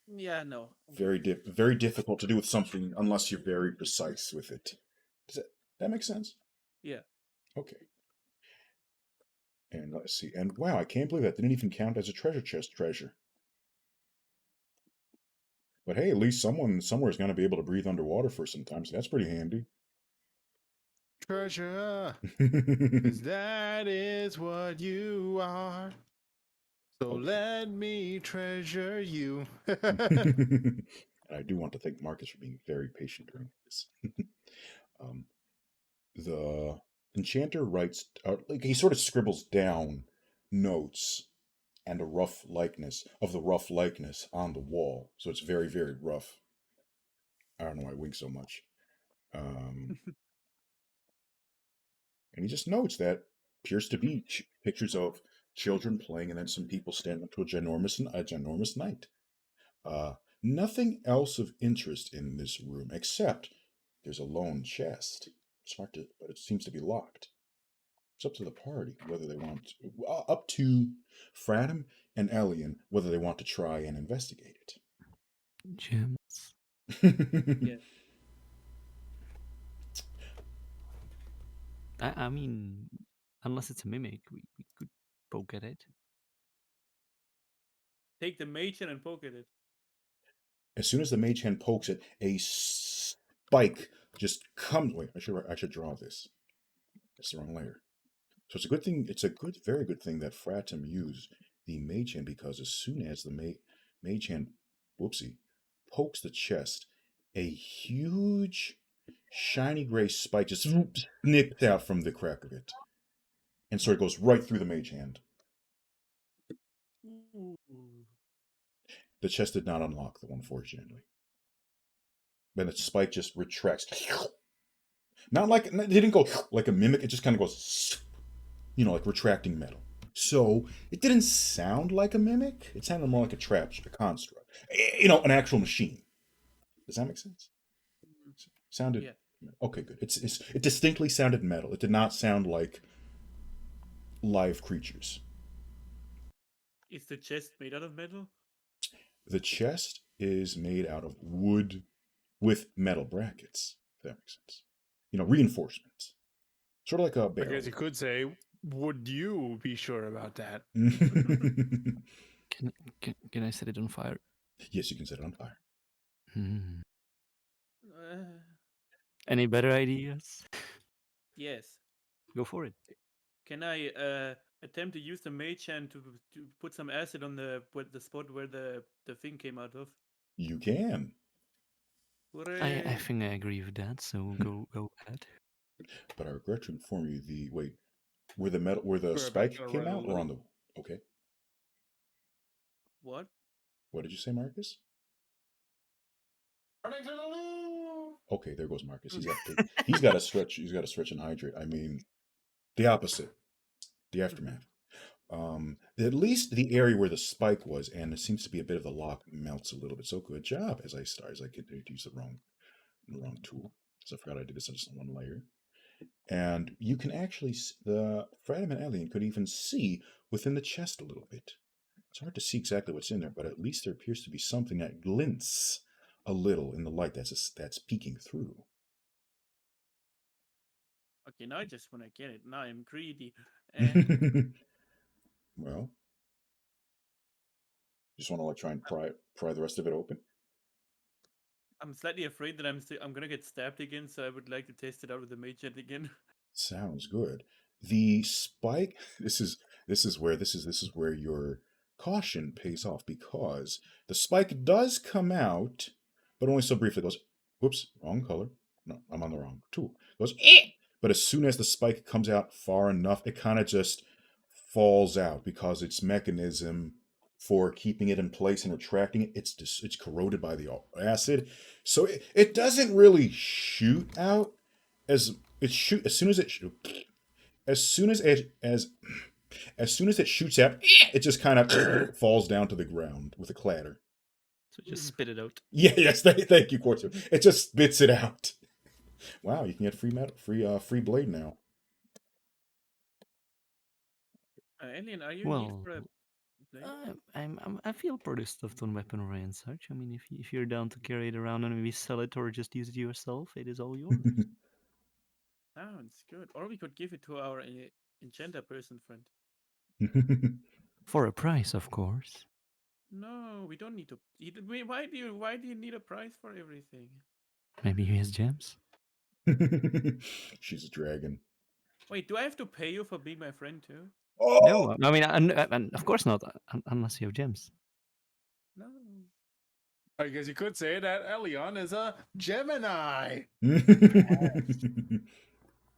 Yeah, no. I'm very good. very difficult to do with something unless you're very precise with it. Does that make sense? Yeah. Okay. And let's see. And wow, I can't believe that didn't even count as a treasure chest treasure. But hey, at least someone somewhere is going to be able to breathe underwater for some time, so that's pretty handy. Treasure, 'cause that is what you are. So Okay. let me treasure you. I do want to thank Marcus for being very patient during this. um, the enchanter writes, like he sort of scribbles down notes and a rough likeness of the rough likeness on the wall, so it's very very rough. I don't know why I wink so much. Um, and he just notes that appears to be pictures of children playing and then some people standing up to a ginormous knight. Nothing else of interest in this room except there's a lone chest. Smart to, but it seems to be locked. It's up to the party whether they want to, up to Fradim and Elian whether they want to try and investigate Gems. it. Yeah. I mean, unless it's a mimic, we could poke at it. Take the mage hand and poke at it. As soon as the mage hand pokes it, a spike just comes. Wait, I should draw this. That's the wrong layer. So it's a good thing. It's a very good thing that Fratim used the mage hand because as soon as the mage hand, whoopsie, pokes the chest, a huge, shiny gray spike just snipped out from the crack of it. And so it goes right through the mage hand. Ooh. The chest did not unlock, though, unfortunately. Then the spike just retracts. Not like, it didn't go like a mimic, it just kind of goes, like retracting metal. So it didn't sound like a mimic. It sounded more like a trap, a construct. An actual machine. Does that make sense? Sounded Yeah. okay. Good. It distinctly sounded metal. It did not sound like live creatures. Is the chest made out of metal? The chest is made out of wood with metal brackets. If that makes sense. Reinforcements. Sort of like a I barrel. guess you could say, would you be sure about that? Can I set it on fire? Yes, you can set it on fire. Hmm. Uh, Any better ideas? yes. Go for it. Can I attempt to use the mage hand to put some acid on the spot where the thing came out of? You can. I Hooray! think I agree with that. So go ahead. But I regret to inform you where the We're about spike to came run a out or on the little- okay. What? What did you say, Marcus? Running to the loo! Okay, there goes Marcus. He's got to stretch. He's got to stretch and hydrate. I mean, the opposite, the aftermath. At least the area where the spike was, and it seems to be a bit of the lock, melts a little bit. So good job. As I continue to use the wrong tool. So I forgot I did this on just one layer. And you can actually the fragment alien could even see within the chest a little bit. It's hard to see exactly what's in there, but at least there appears to be something that glints a little in the light that's peeking through. Okay, now I just want to get it. Now I'm greedy. Well, just want to try and pry the rest of it open. I'm slightly afraid that I'm gonna get stabbed again, so I would like to test it out with the mage hand again. Sounds good. The spike. This is where your caution pays off, because the spike does come out, but only so briefly. It goes, whoops, wrong color. No, I'm on the wrong tool. It goes, but as soon as the spike comes out far enough, it kind of just falls out because its mechanism for keeping it in place and retracting it, it's corroded by the acid, so it doesn't really shoot out as as soon as it shoots out, it just kind of falls down to the ground with a clatter. So just spit it out. Yeah, yes, thank you, Quartz. It just spits it out. Wow, you can get free blade now. Alien, are you in need Well, for a blade? I feel pretty stuffed on weaponry and such. I mean, if you're down to carry it around and maybe sell it or just use it yourself, it is all yours. Sounds good. Or we could give it to our enchanter person friend. For a price, of course. No, we don't need to. Why do you need a price for everything? Maybe he has gems. She's a dragon. Wait, do I have to pay you for being my friend too? Oh! No, I mean, and of course not, unless you have gems. No. I guess you could say that Elion is a Gemini.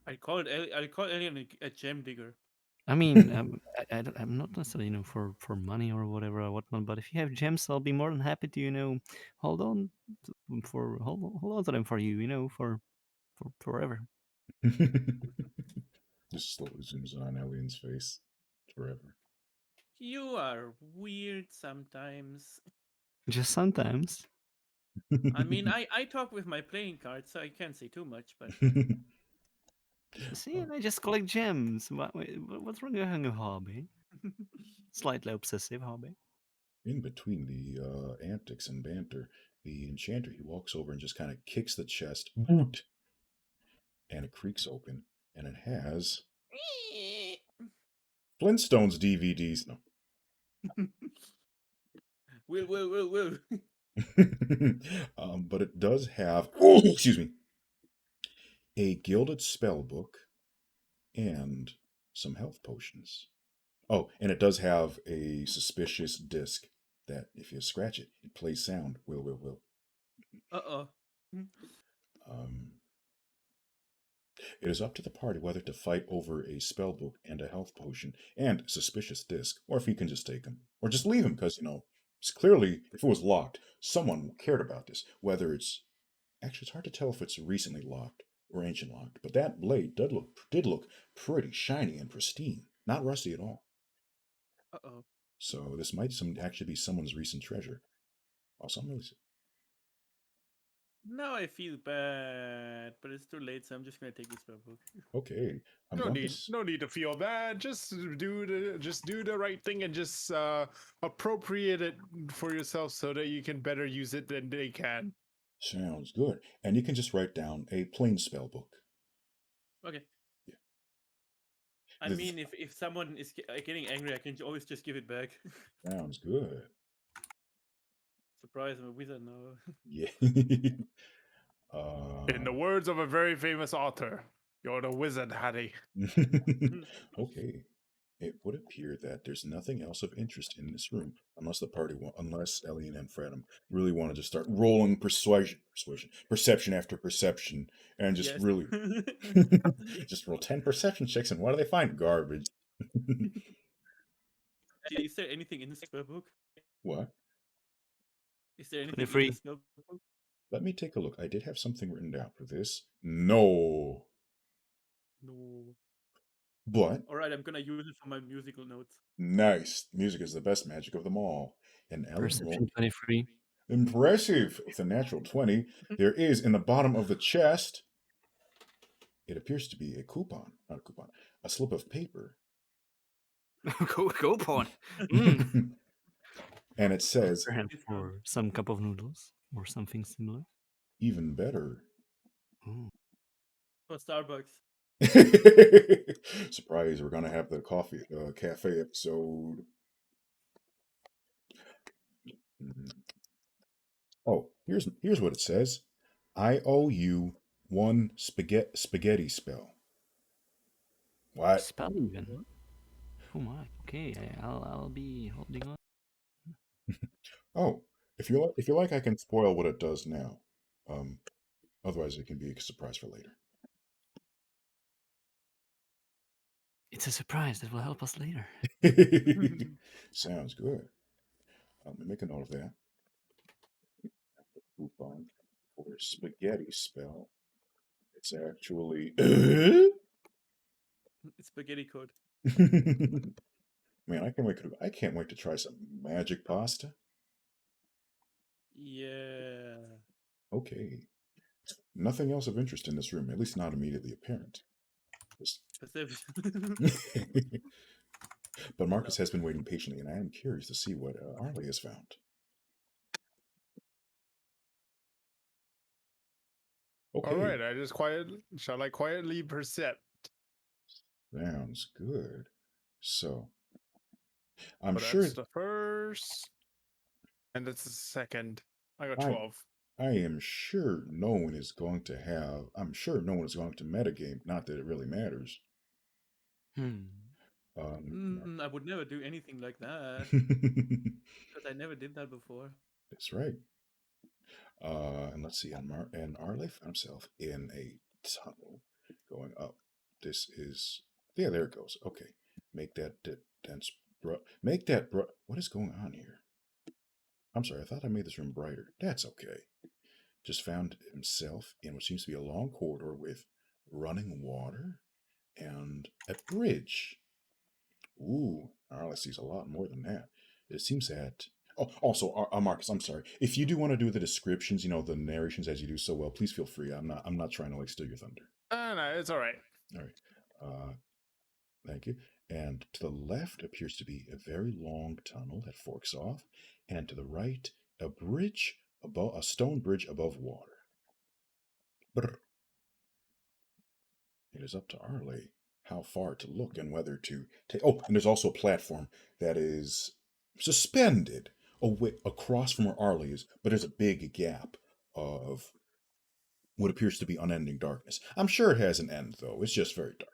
I call Alien a gem digger. I mean, I'm not necessarily, for money or whatever or whatnot. But if you have gems, I'll be more than happy to, hold on hold on to them for you, for forever. Just slowly zooms in on Alien's face. Forever. You are weird sometimes. Just sometimes. I mean, I talk with my playing cards, so I can't say too much, but See, and I just collect gems. What's wrong with having a hobby? Slightly obsessive hobby. In between the antics and banter, the enchanter, he walks over and just kind of kicks the chest, boot, and it creaks open, and it has Flintstones DVDs. No. will. But it does have, oh, excuse me, a gilded spell book and some health potions. Oh, and it does have a suspicious disc that if you scratch it, it plays sound. Will. Uh-oh. Um, it is up to the party whether to fight over a spell book and a health potion and a suspicious disc, or if you can just take them. Or just leave them, because, it's clearly, if it was locked, someone cared about this. Whether it's. Actually, it's hard to tell if it's recently locked or ancient locked, but that blade did look pretty shiny and pristine. Not rusty at all. Uh-oh. So this might actually be someone's recent treasure. Also, I'm really. Now I feel bad, but it's too late, so I'm just gonna take this spell book. Okay. I'm No going to. need, no need to feel bad. Just do the right thing and just appropriate it for yourself so that you can better use it than they can. Sounds good. And you can just write down a plain spell book. Okay. Yeah. I The- mean, if someone is getting angry, I can always just give it back. Sounds good. Surprise, I'm a wizard now. Yeah. In the words of a very famous author, you're the wizard, Hattie. Okay. It would appear that there's nothing else of interest in this room, unless Ellie and Fredum really want to just start rolling perception after perception, and just Yes. really just roll 10 perception checks, and what do they find? Garbage. Is there anything in the spell book? What? Is there anything in 23. the spell book? Let me take a look. I did have something written down for this. No. No. But All right, I'm gonna use it for my musical notes. nice. Music is the best magic of them all. And Ellie Perception rolled 23. impressive with a natural 20. There is in the bottom of the chest. It appears to be a coupon, not a coupon, a slip of paper. Go pawn. Mm. And it says, Prepare him for some cup of noodles or something similar. even better. Ooh. For Starbucks. Surprise, we're going to have the cafe episode. Oh, here's what it says. I owe you one spaghetti spell. What? Spell even. Oh my. Okay, I'll be holding on. Oh, if you like, I can spoil what it does now. Otherwise, it can be a surprise for later. It's a surprise that will help us later. Sounds good. Let me make a note of that. Coupon for spaghetti spell. It's actually. It's spaghetti code. Man, I can't wait to try some magic pasta. Yeah. Okay. Nothing else of interest in this room, at least not immediately apparent. Perception. But Marcus has been waiting patiently, and I am curious to see what Arlie has found. Okay. All right, shall I quietly percept? Sounds good. So, I'm But sure that's the first, and that's the second. I got I- 12. I am sure no one is going to have. I'm sure no one is going to metagame. Not that it really matters. I would never do anything like that because I never did that before. That's right. And let's see. And Arlie found himself in a tunnel going up. This is. Yeah, there it goes. Okay. Make that dense. Make that. What is going on here? I'm sorry. I thought I made this room brighter. That's okay. Just found himself in what seems to be a long corridor with running water and a bridge. Ooh, Arlie sees a lot more than that. It seems that. Oh, also, Marcus, I'm sorry. If you do want to do the descriptions, the narrations as you do so well, please feel free. I'm not trying to steal your thunder. No, it's all right. All right. Thank you. And to the left appears to be a very long tunnel that forks off, and to the right, a stone bridge above water. Brr. It is up to Arlie how far to look and whether to take. Oh, and there's also a platform that is suspended away across from where Arlie is, but there's a big gap of what appears to be unending darkness. I'm sure it has an end, though. It's just very dark.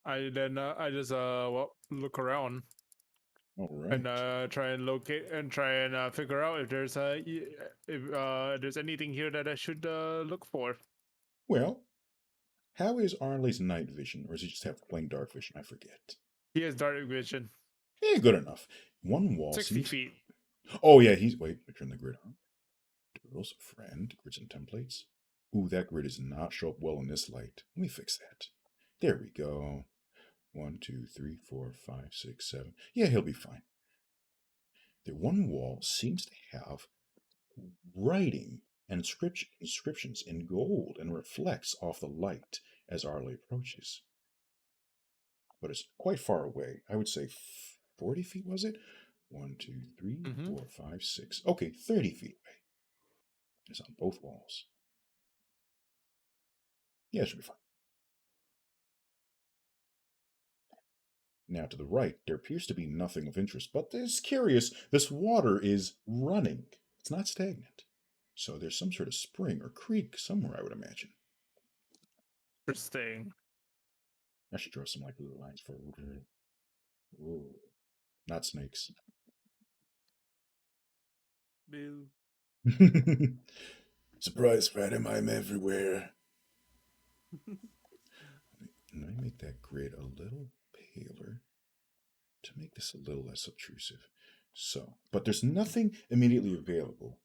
I just look around. All right. and try and locate and try and figure out if there's anything here that I should look for. Well, how is Arley's night vision, or does he just have plain dark vision? I forget. He has dark vision, Good enough. One wall 60 seems. feet. Oh yeah, he's wait. Let me turn the grid on. Doodles, friend, grids and templates. Ooh, that grid does not show up well in this light. Let me fix that. There we go. 1, 2, 3, 4, 5, 6, 7. Yeah, he'll be fine. The one wall seems to have writing and inscriptions in gold and reflects off the light as Arley approaches. But it's quite far away. I would say 40 feet, was it? 1, 2, 3, 4, 5, 6. Okay, 30 feet away. It's on both walls. Yeah, it should be fine. Now, to the right, there appears to be nothing of interest, but it's curious. This water is running. It's not stagnant. So there's some sort of spring or creek somewhere, I would imagine. Interesting. I should draw some like little lines for Whoa. Not snakes. Bill. Surprise, Fatima, I'm everywhere. Let me make that grid a little paler to make this a little less obtrusive. So, but there's nothing immediately available.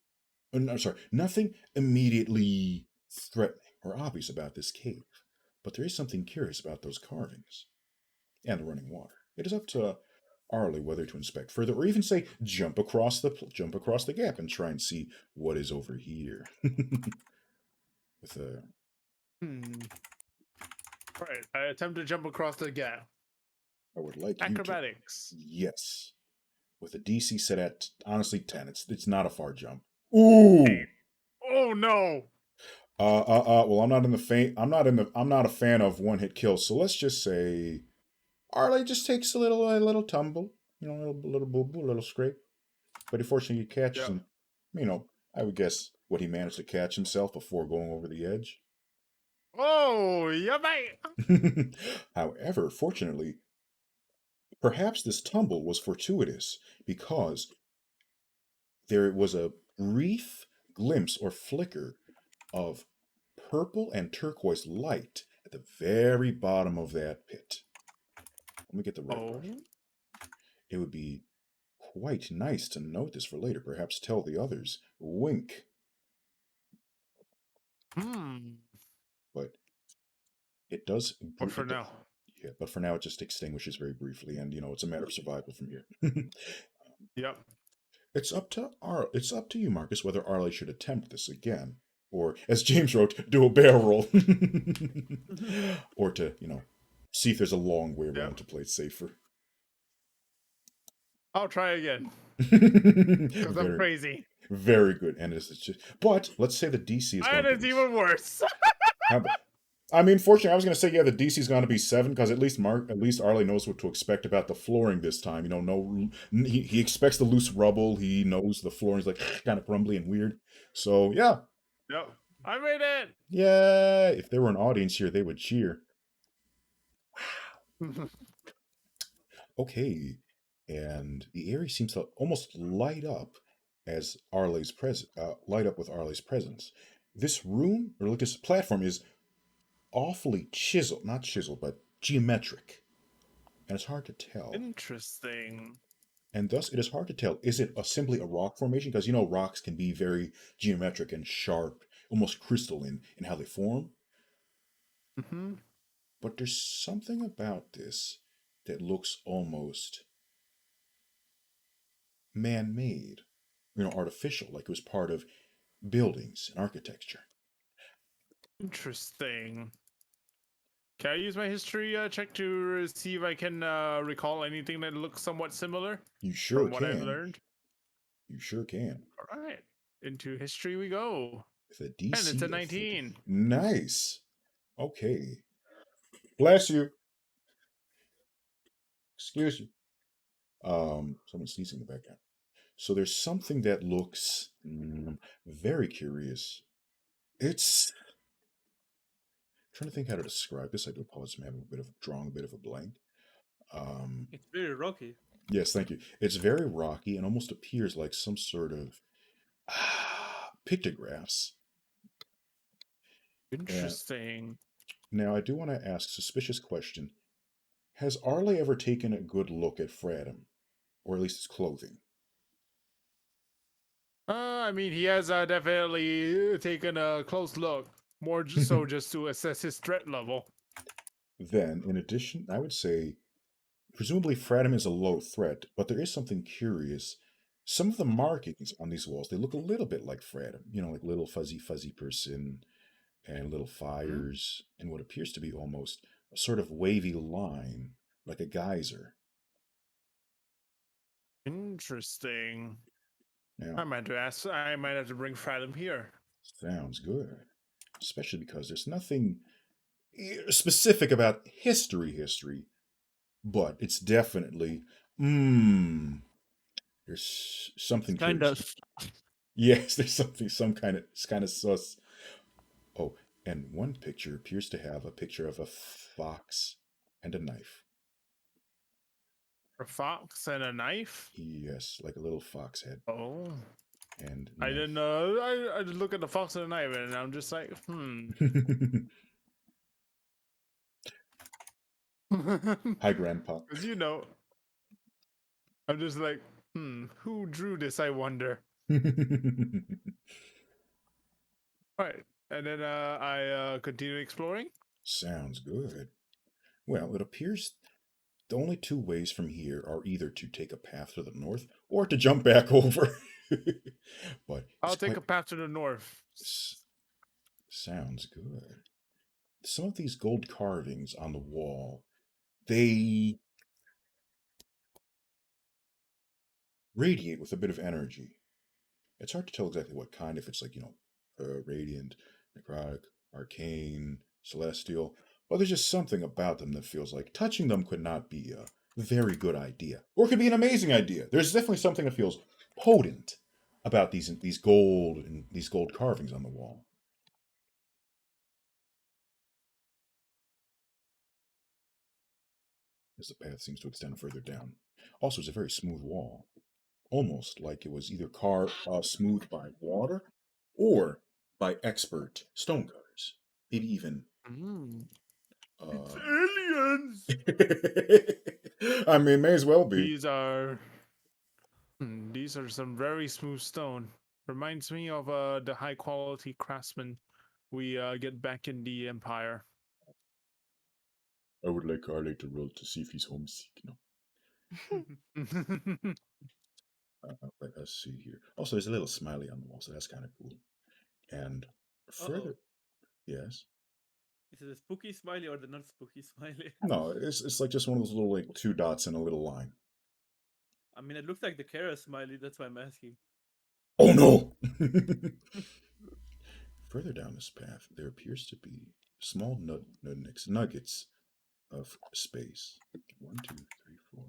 I'm sorry, nothing immediately threatening or obvious about this cave. But there is something curious about those carvings and the running water. It is up to Arley whether to inspect further or even say jump across the gap and try and see what is over here. With a All right, I attempt to jump across the gap. I would like you to Acrobatics. yes. With a DC set at honestly 10. It's not a far jump. Ooh. Hey. Oh no. Well, I'm not a fan of one hit kills. So let's just say Arley just takes a little tumble, a little boo boo, a little scrape. But unfortunately, he catches him. I would guess what he managed to catch himself before going over the edge. Oh, yeah, mate. However, fortunately, perhaps this tumble was fortuitous because there was a brief glimpse or flicker of purple and turquoise light at the very bottom of that pit. Let me get the red brush. It would be quite nice to note this for later, perhaps tell the others. Wink. But it does. But for now. Yeah, but for now it just extinguishes very briefly, and it's a matter of survival from here. Yep. It's up to you, Marcus, whether Arley should attempt this again, or as James wrote, do a barrel roll, or to see if there's a long way around to play it safer. I'll try again. Because I'm crazy. Very good, and it's just. But let's say the DC is. And it's even worse. Fortunately, I was going to say, yeah, the DC is going to be 7 because at least Arley knows what to expect about the flooring this time. He expects the loose rubble. He knows the flooring is like kind of crumbly and weird. So yeah. Yep, I made it. Yeah, if there were an audience here, they would cheer. Wow. Okay, and the area seems to almost light up as light up with Arley's presence. This room or this platform is awfully not chiseled, but geometric. And it's hard to tell. Interesting. And thus, it is hard to tell. Is it simply a rock formation? Because, rocks can be very geometric and sharp, almost crystalline in how they form. But there's something about this that looks almost man-made, artificial, like it was part of buildings and architecture. Interesting. Can I use my history check to see if I can recall anything that looks somewhat similar? You sure from what I've learned. You sure can. All right, into history we go. With a DC and it's a 19. Nice. Okay. Bless you. Excuse you. Someone's sneezing in the background. So there's something that looks very curious. It's trying to think how to describe this. I do apologize for having drawing a bit of a blank. It's very rocky. Yes, thank you. It's very rocky and almost appears like some sort of pictographs. And Interesting. now I do want to ask a suspicious question. Has Arley ever taken a good look at Fradham, or at least his clothing? I mean, he has definitely taken a close look, more so just to assess his threat level. Then, in addition, I would say presumably Fradham is a low threat, but there is something curious. Some of the markings on these walls, they look a little bit like Fradham, like little fuzzy person and little Hmm? fires and what appears to be almost a sort of wavy line, like a geyser. Interesting. Now, I might have to bring Fathom here. sounds good, especially because there's nothing specific about history, but it's definitely, there's It's something kind curious. of. Yes, there's something, some kind of sus. Oh, and one picture appears to have a picture of a fox and a knife. A fox and a knife? Yes, like a little fox head Oh. and I knife. didn't know. I just look at the fox and the knife and I'm just like, Hi, Grandpa. Because, I'm just like, who drew this, I wonder? All right. And then I continue exploring. Sounds good. Well, it appears the only two ways from here are either to take a path to the north or to jump back over. But it's I'll take quite a path to the north. s- sounds good. Some of these gold carvings on the wall, they radiate with a bit of energy. It's hard to tell exactly what kind, if it's like, radiant, necrotic, arcane, celestial, but there's just something about them that feels like touching them could not be a very good idea, or it could be an amazing idea. There's definitely something that feels potent about these gold carvings on the wall. As the path seems to extend further down. Also, it's a very smooth wall, almost like it was either carved smooth by water or by expert stonecutters. Maybe even It's uh, aliens. I mean, may as well be. These are some very smooth stone. Reminds me of the high quality craftsmen we get back in the Empire. I would like Arley to roll to see if he's homesick. Let us see here. Also, there's a little smiley on the wall, so that's kind of cool. And Uh-oh. further, yes. Is it a spooky smiley or the not spooky smiley? No, it's like just one of those little like two dots in a little line. I mean, it looks like the Kara smiley, that's why I'm asking. Oh no! Further down this path, there appears to be small nuggets of space. 1, 2, 3, 4,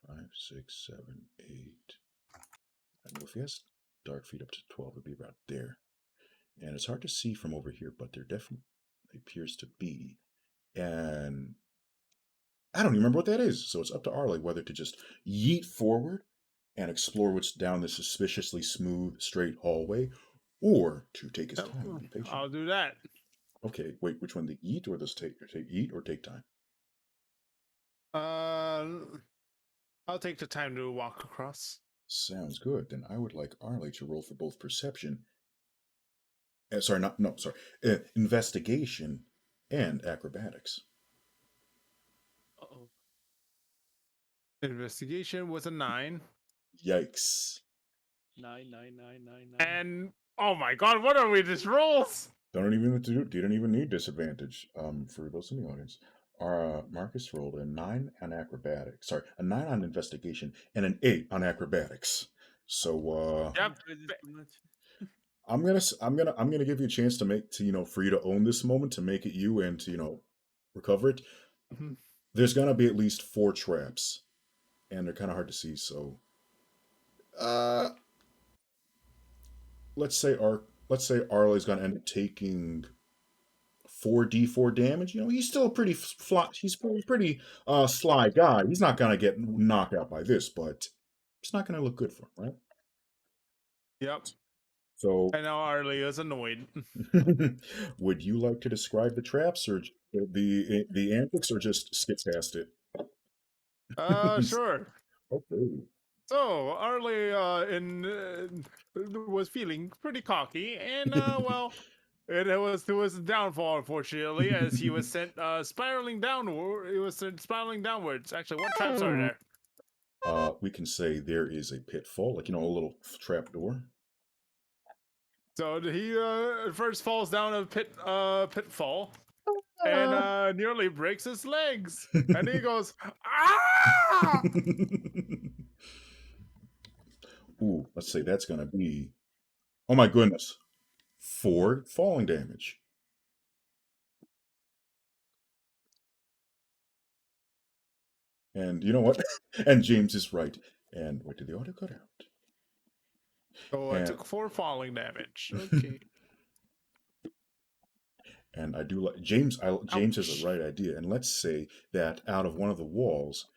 5, 6, 7, 8. I know if he has dark feet up to 12, it'd be about there. And it's hard to see from over here, but there definitely appears to be. And I don't even remember what that is. So it's up to Arley whether to just yeet forward and explore what's down this suspiciously smooth, straight hallway, or to take his time and be patient. I'll do that. Okay, wait, which one? The eat or the eat or take time? I'll take the time to walk across. Sounds good. Then I would like Arley to roll for both perception. Sorry, not no, sorry. Investigation and acrobatics. Uh-oh. Investigation was a 9. Yikes! 9, 9, 9, 9, 9. And oh my god, what are we these rolls? Don't even need to do. Didn't even need disadvantage. For those in the audience, our Marcus rolled a 9 on acrobatics. Sorry, a 9 on investigation and an 8 on acrobatics. So Yep. This is too much. I'm gonna give you a chance to for you to own this moment, to make it you, and to recover it. There's gonna be at least 4 traps, and they're kind of hard to see. So uh, let's say Arley's gonna end up taking 4d4 damage. He's still a pretty he's pretty sly guy. He's not gonna get knocked out by this, but it's not gonna look good for him, right? Yep. So, And now Arlie is annoyed. would you like to describe the traps or the antics, or just skip past it? Sure. Okay. So Arlie was feeling pretty cocky, and well, it was to his downfall, unfortunately, as he was sent spiraling downward. He was sent spiraling downwards. Actually, what traps are there? We can say there is a pitfall, like a little trap door. So he first falls down a pitfall, and nearly breaks his legs. And he goes, ah! Ooh, let's say that's gonna be. Oh my goodness, 4 falling damage. And you know what? And James is right. And wait, did the audio cut out? So I And- took 4 falling damage. Okay. And I do like James. James has Ouch. a right idea. And let's say that out of one of the walls,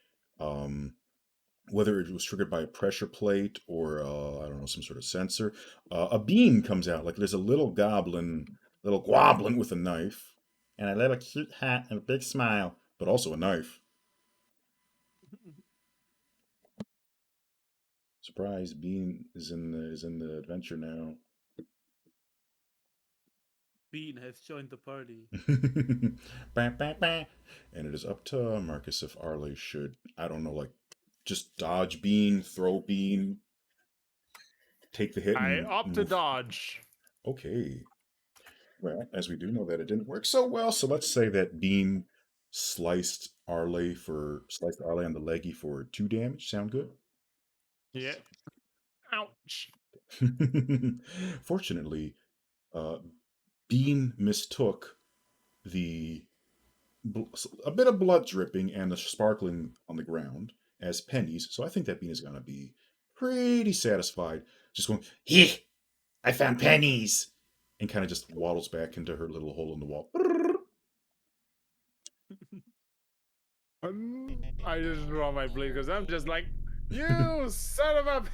whether it was triggered by a pressure plate or I don't know, some sort of sensor, a beam comes out. Like there's a little goblin with a knife, and a little cute hat and a big smile, but also a knife. Surprise! Bean is in the adventure now. Bean has joined the party. Bah, bah, bah. And it is up to Marcus if Arlie should, I don't know, like just dodge Bean, throw Bean, take the hit, I and opt to move. dodge. Okay. Well, as we do know that it didn't work so well, so let's say that Bean sliced Arlie on the leggy for 2 damage. Sound good? Yeah. Ouch. Fortunately, Bean mistook the a bit of blood dripping and the sparkling on the ground as pennies, so I think that Bean is going to be pretty satisfied. Just going, "Heh, I found pennies!" And kind of just waddles back into her little hole in the wall. I just draw my blade because I'm just like, you son of a.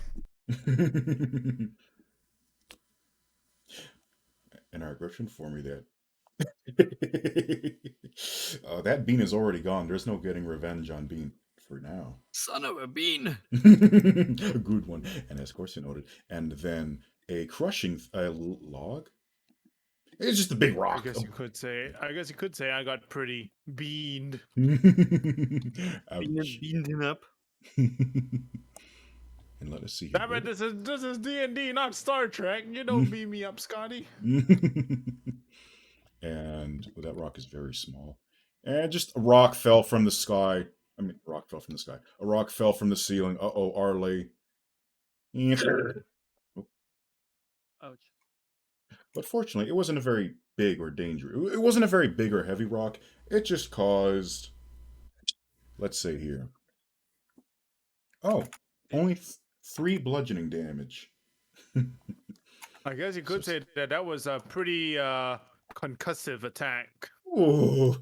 And our regret to inform you that that Bean is already gone. There's no getting revenge on Bean for now. Son of a bean. A good one. And as course you noted. And then a crushing log. It's just a big I rock. guess you could say. I guess you could say I got pretty beaned. Ouch. Beaned him up. And let us see. Damn it! This is D&D, not Star Trek. You don't beam me up, Scotty. And well, that rock is very small. And just a rock fell from the sky. I mean, a rock fell from the sky. A rock fell from the ceiling. Uh-oh, Arlie. Ouch. But fortunately, it wasn't a very big or dangerous. It wasn't a very big or heavy rock. It just caused, let's say here. Oh, only 3 bludgeoning damage. I guess you could say that that was a pretty concussive attack. Ooh.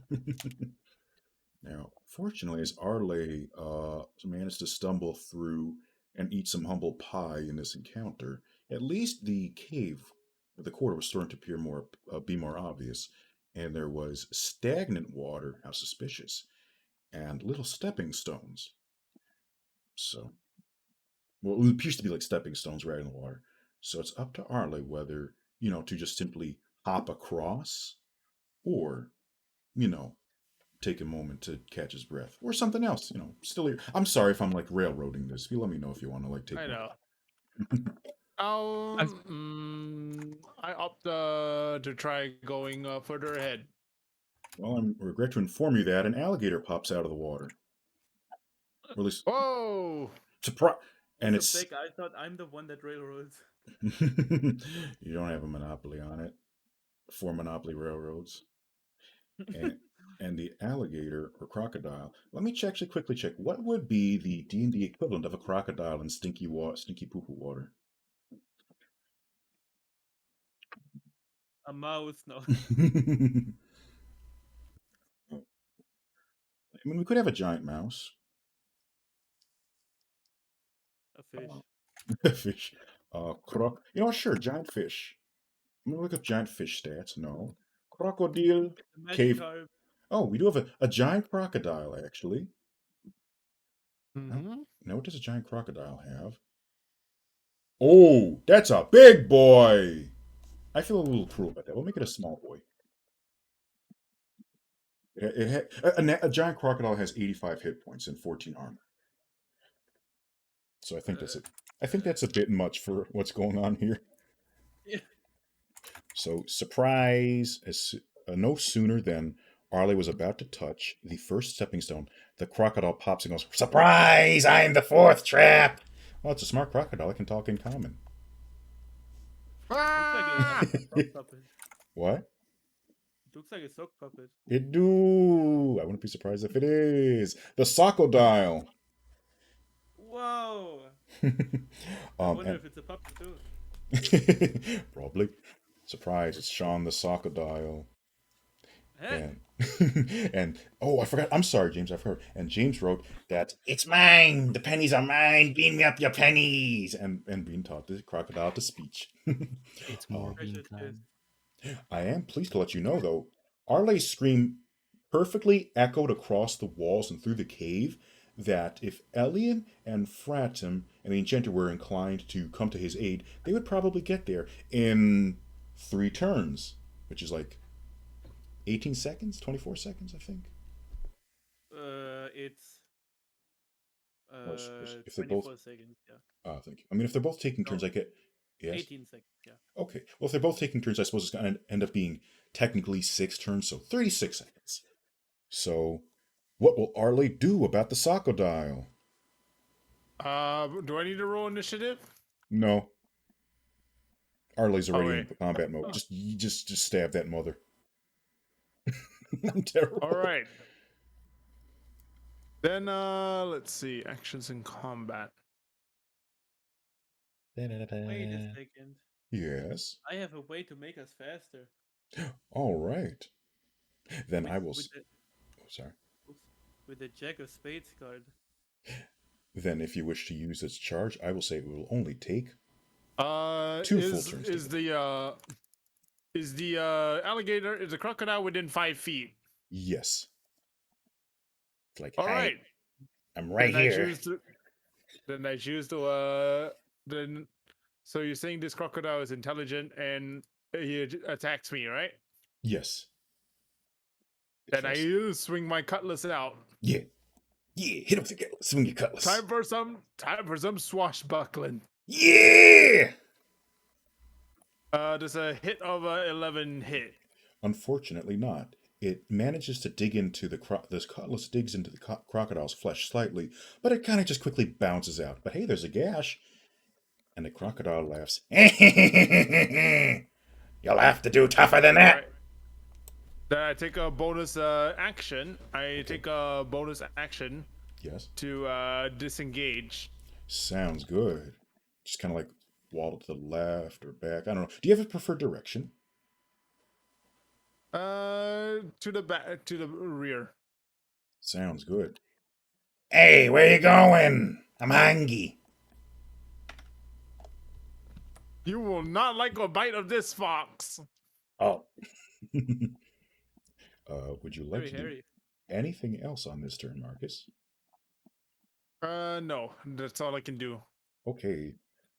Now, fortunately, as Arle managed to stumble through and eat some humble pie in this encounter, at least the cave where the quarter was starting to appear be more obvious, and there was stagnant water, how suspicious, and little stepping stones. So, well, it appears to be like stepping stones right in the water. So it's up to Arle whether, to just simply hop across or, take a moment to catch his breath or something else, still here. I'm sorry if I'm like railroading this. You let me know if you want to like take I one. know. I opt to try going further ahead. Well, I regret to inform you that an alligator pops out of the water. Or at least Whoa! surprise. And As a it's fake, I thought I'm the one that railroads. you don't have a monopoly on it. 4 monopoly railroads. And the alligator or crocodile. Let me quickly check. What would be the D&D equivalent of a crocodile in stinky poo-poo water? A mouse, no. I mean, we could have a giant mouse. A fish. Fish. You know what? Sure, giant fish. I'm gonna look up giant fish stats. No. Crocodile. The Cave. Magikarp. Oh, we do have a giant crocodile, actually. Mm-hmm. Now, what does a giant crocodile have? Oh, that's a big boy! I feel a little cruel about that. We'll make it a small boy. A giant crocodile has 85 hit points and 14 armor. So I think that's a bit much for what's going on here. Yeah. So surprise! No sooner than Arlie was about to touch the first stepping stone, the crocodile pops and goes, "Surprise! I'm the fourth trap." Well, it's a smart crocodile. It can talk in common. Looks like a sock puppet. What? It looks like a sock puppet. It do. I wouldn't be surprised if it is the Socodile. Whoa! I um, wonder and if it's a puppet too. probably. Surprise! It's Sean the Socodile. Hey! And oh, I forgot. I'm sorry, James. I've heard. And James wrote that it's mine. The pennies are mine. Beam me up your pennies. And being taught the crocodile to speech. It's more Precious bean kiss. time. I am pleased to let you know, though, Arley's scream perfectly echoed across the walls and through the cave. That if Elian and Fratum and the Enchanter were inclined to come to his aid, they would probably get there in 3 turns, which is like 18 seconds, 24 seconds, I think. It's Or if they're both, 24 seconds. Yeah. thank you. I mean, if they're both taking turns, No. I get, yes. 18 seconds. Yeah. Okay. Well, if they're both taking turns, I suppose it's going to end up being technically 6 turns, so 36 seconds. So, what will Arley do about the Socodile? Do I need to roll initiative? No. Arley's already Okay. in combat mode. Just stab that mother. I'm terrible. All right. Then let's see. Actions in combat. Wait a second. Yes. I have a way to make us faster. All right. Then With, I will. with the, Oh, sorry. oops, with the Jack of Spades card. Then, if you wish to use its charge, I will say it will only take 2 full turns. Is the alligator, is the crocodile within 5 feet? Yes. It's like, All hi, right. I'm right Then here. I choose to then. So you're saying this crocodile is intelligent and he attacks me, right? Yes. Then I swing my cutlass out. Yeah. Hit him with the cutlass. Swing your cutlass. Time for some swashbuckling. Yeah. Does a hit of 11 hit? Unfortunately, not. It manages to dig into this cutlass digs into the crocodile's flesh slightly, but it kind of just quickly bounces out. But hey, there's a gash. And the crocodile laughs. You'll have to do tougher than that. Right. Then I take a bonus action. Take a bonus action. Yes. To disengage. Sounds good. Just kind of like waddle to the left or back. I don't know. Do you have a preferred direction? To the back, to the rear. Sounds good. Hey, where you going? I'm hungry. You will not like a bite of this fox. Oh. Would you like Very to do hairy. anything else on this turn, Marcus? No, that's all I can do. Okay.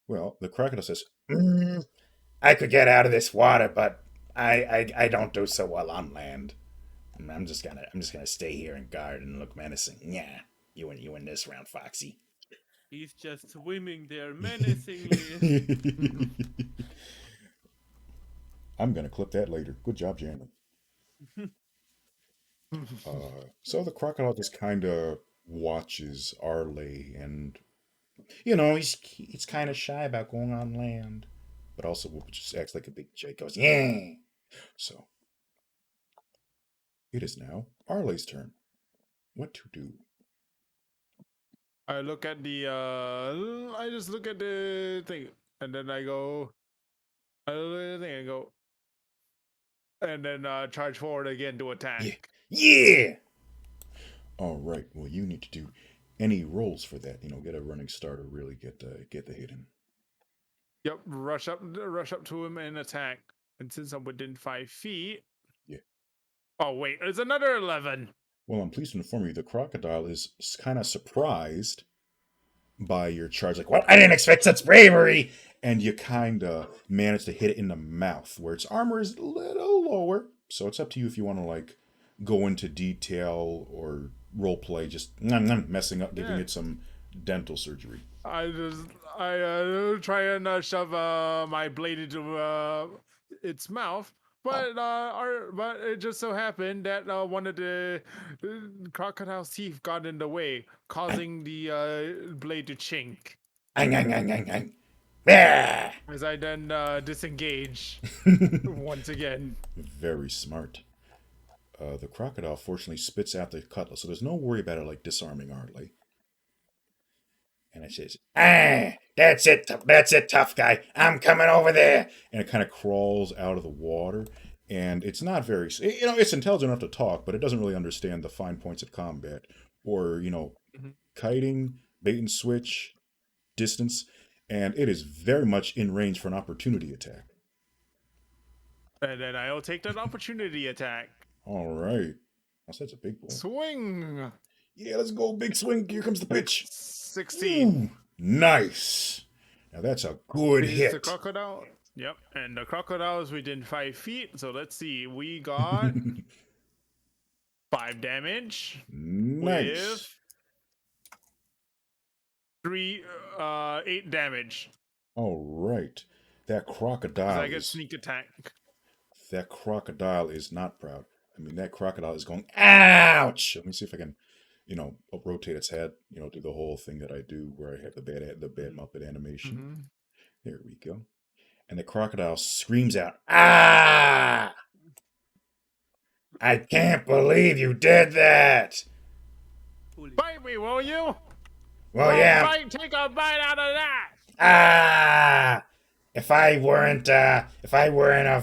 Well, the crocodile says, I could get out of this water, but I don't do so well on land. I'm just gonna stay here and guard and look menacing. Yeah, you win this round, Foxy. He's just swimming there menacingly. I'm gonna clip that later. Good job, Jamie. So the crocodile just kind of watches Arley, and he's kind of shy about going on land, but also just acts like a big Jake. Goes, yeah. So it is now Arley's turn. What to do? I look at the I just look at the thing, and then I go. I look at the thing and go, and then charge forward again to attack. Yeah. All right. Well, you need to do any rolls for that. Get a running start or really get the hit in. Yep, rush up to him and attack. And since I'm within 5 feet, Yeah. oh wait, it's another 11. Well, I'm pleased to inform you the crocodile is kind of surprised by your charge. Like, what? I didn't expect such bravery! And you kind of manage to hit it in the mouth, where its armor is a little lower. So it's up to you if you want to, like, go into detail or role play, just messing up, giving Yeah. it some dental surgery. I try and shove my blade into its mouth, but but it just so happened that one of the crocodile's teeth got in the way, causing the blade to chink. Ang, ang, ang, ang, ang. Yeah! As I then disengage once again. Very smart. The crocodile fortunately spits out the cutlass, so there's no worry about it like disarming Arley. And it says, that's it, tough guy. I'm coming over there. And it kind of crawls out of the water. And it's not very, it's intelligent enough to talk, but it doesn't really understand the fine points of combat or, kiting, bait and switch, distance. And it is very much in range for an opportunity attack. And then I'll take that opportunity attack. All right. That's a big boy. Swing. Yeah, let's go. Big swing. Here comes the pitch. 16. Ooh, nice. Now that's a good Is hit. the crocodile. Yep, and the crocodile is within 5 feet. So let's see. We got 5 damage. Nice. With 8 damage. All right. That 'Cause crocodile. I get sneak attack. That crocodile is not proud. I mean, that crocodile is going, ouch! Let me see if I can, rotate its head, do the whole thing that I do where I have the bad Muppet animation. Mm-hmm. There we go. And the crocodile screams out, ah! I can't believe you did that! Bite me, will you? Well, yeah. Take a bite out of that. Ah! If I weren't a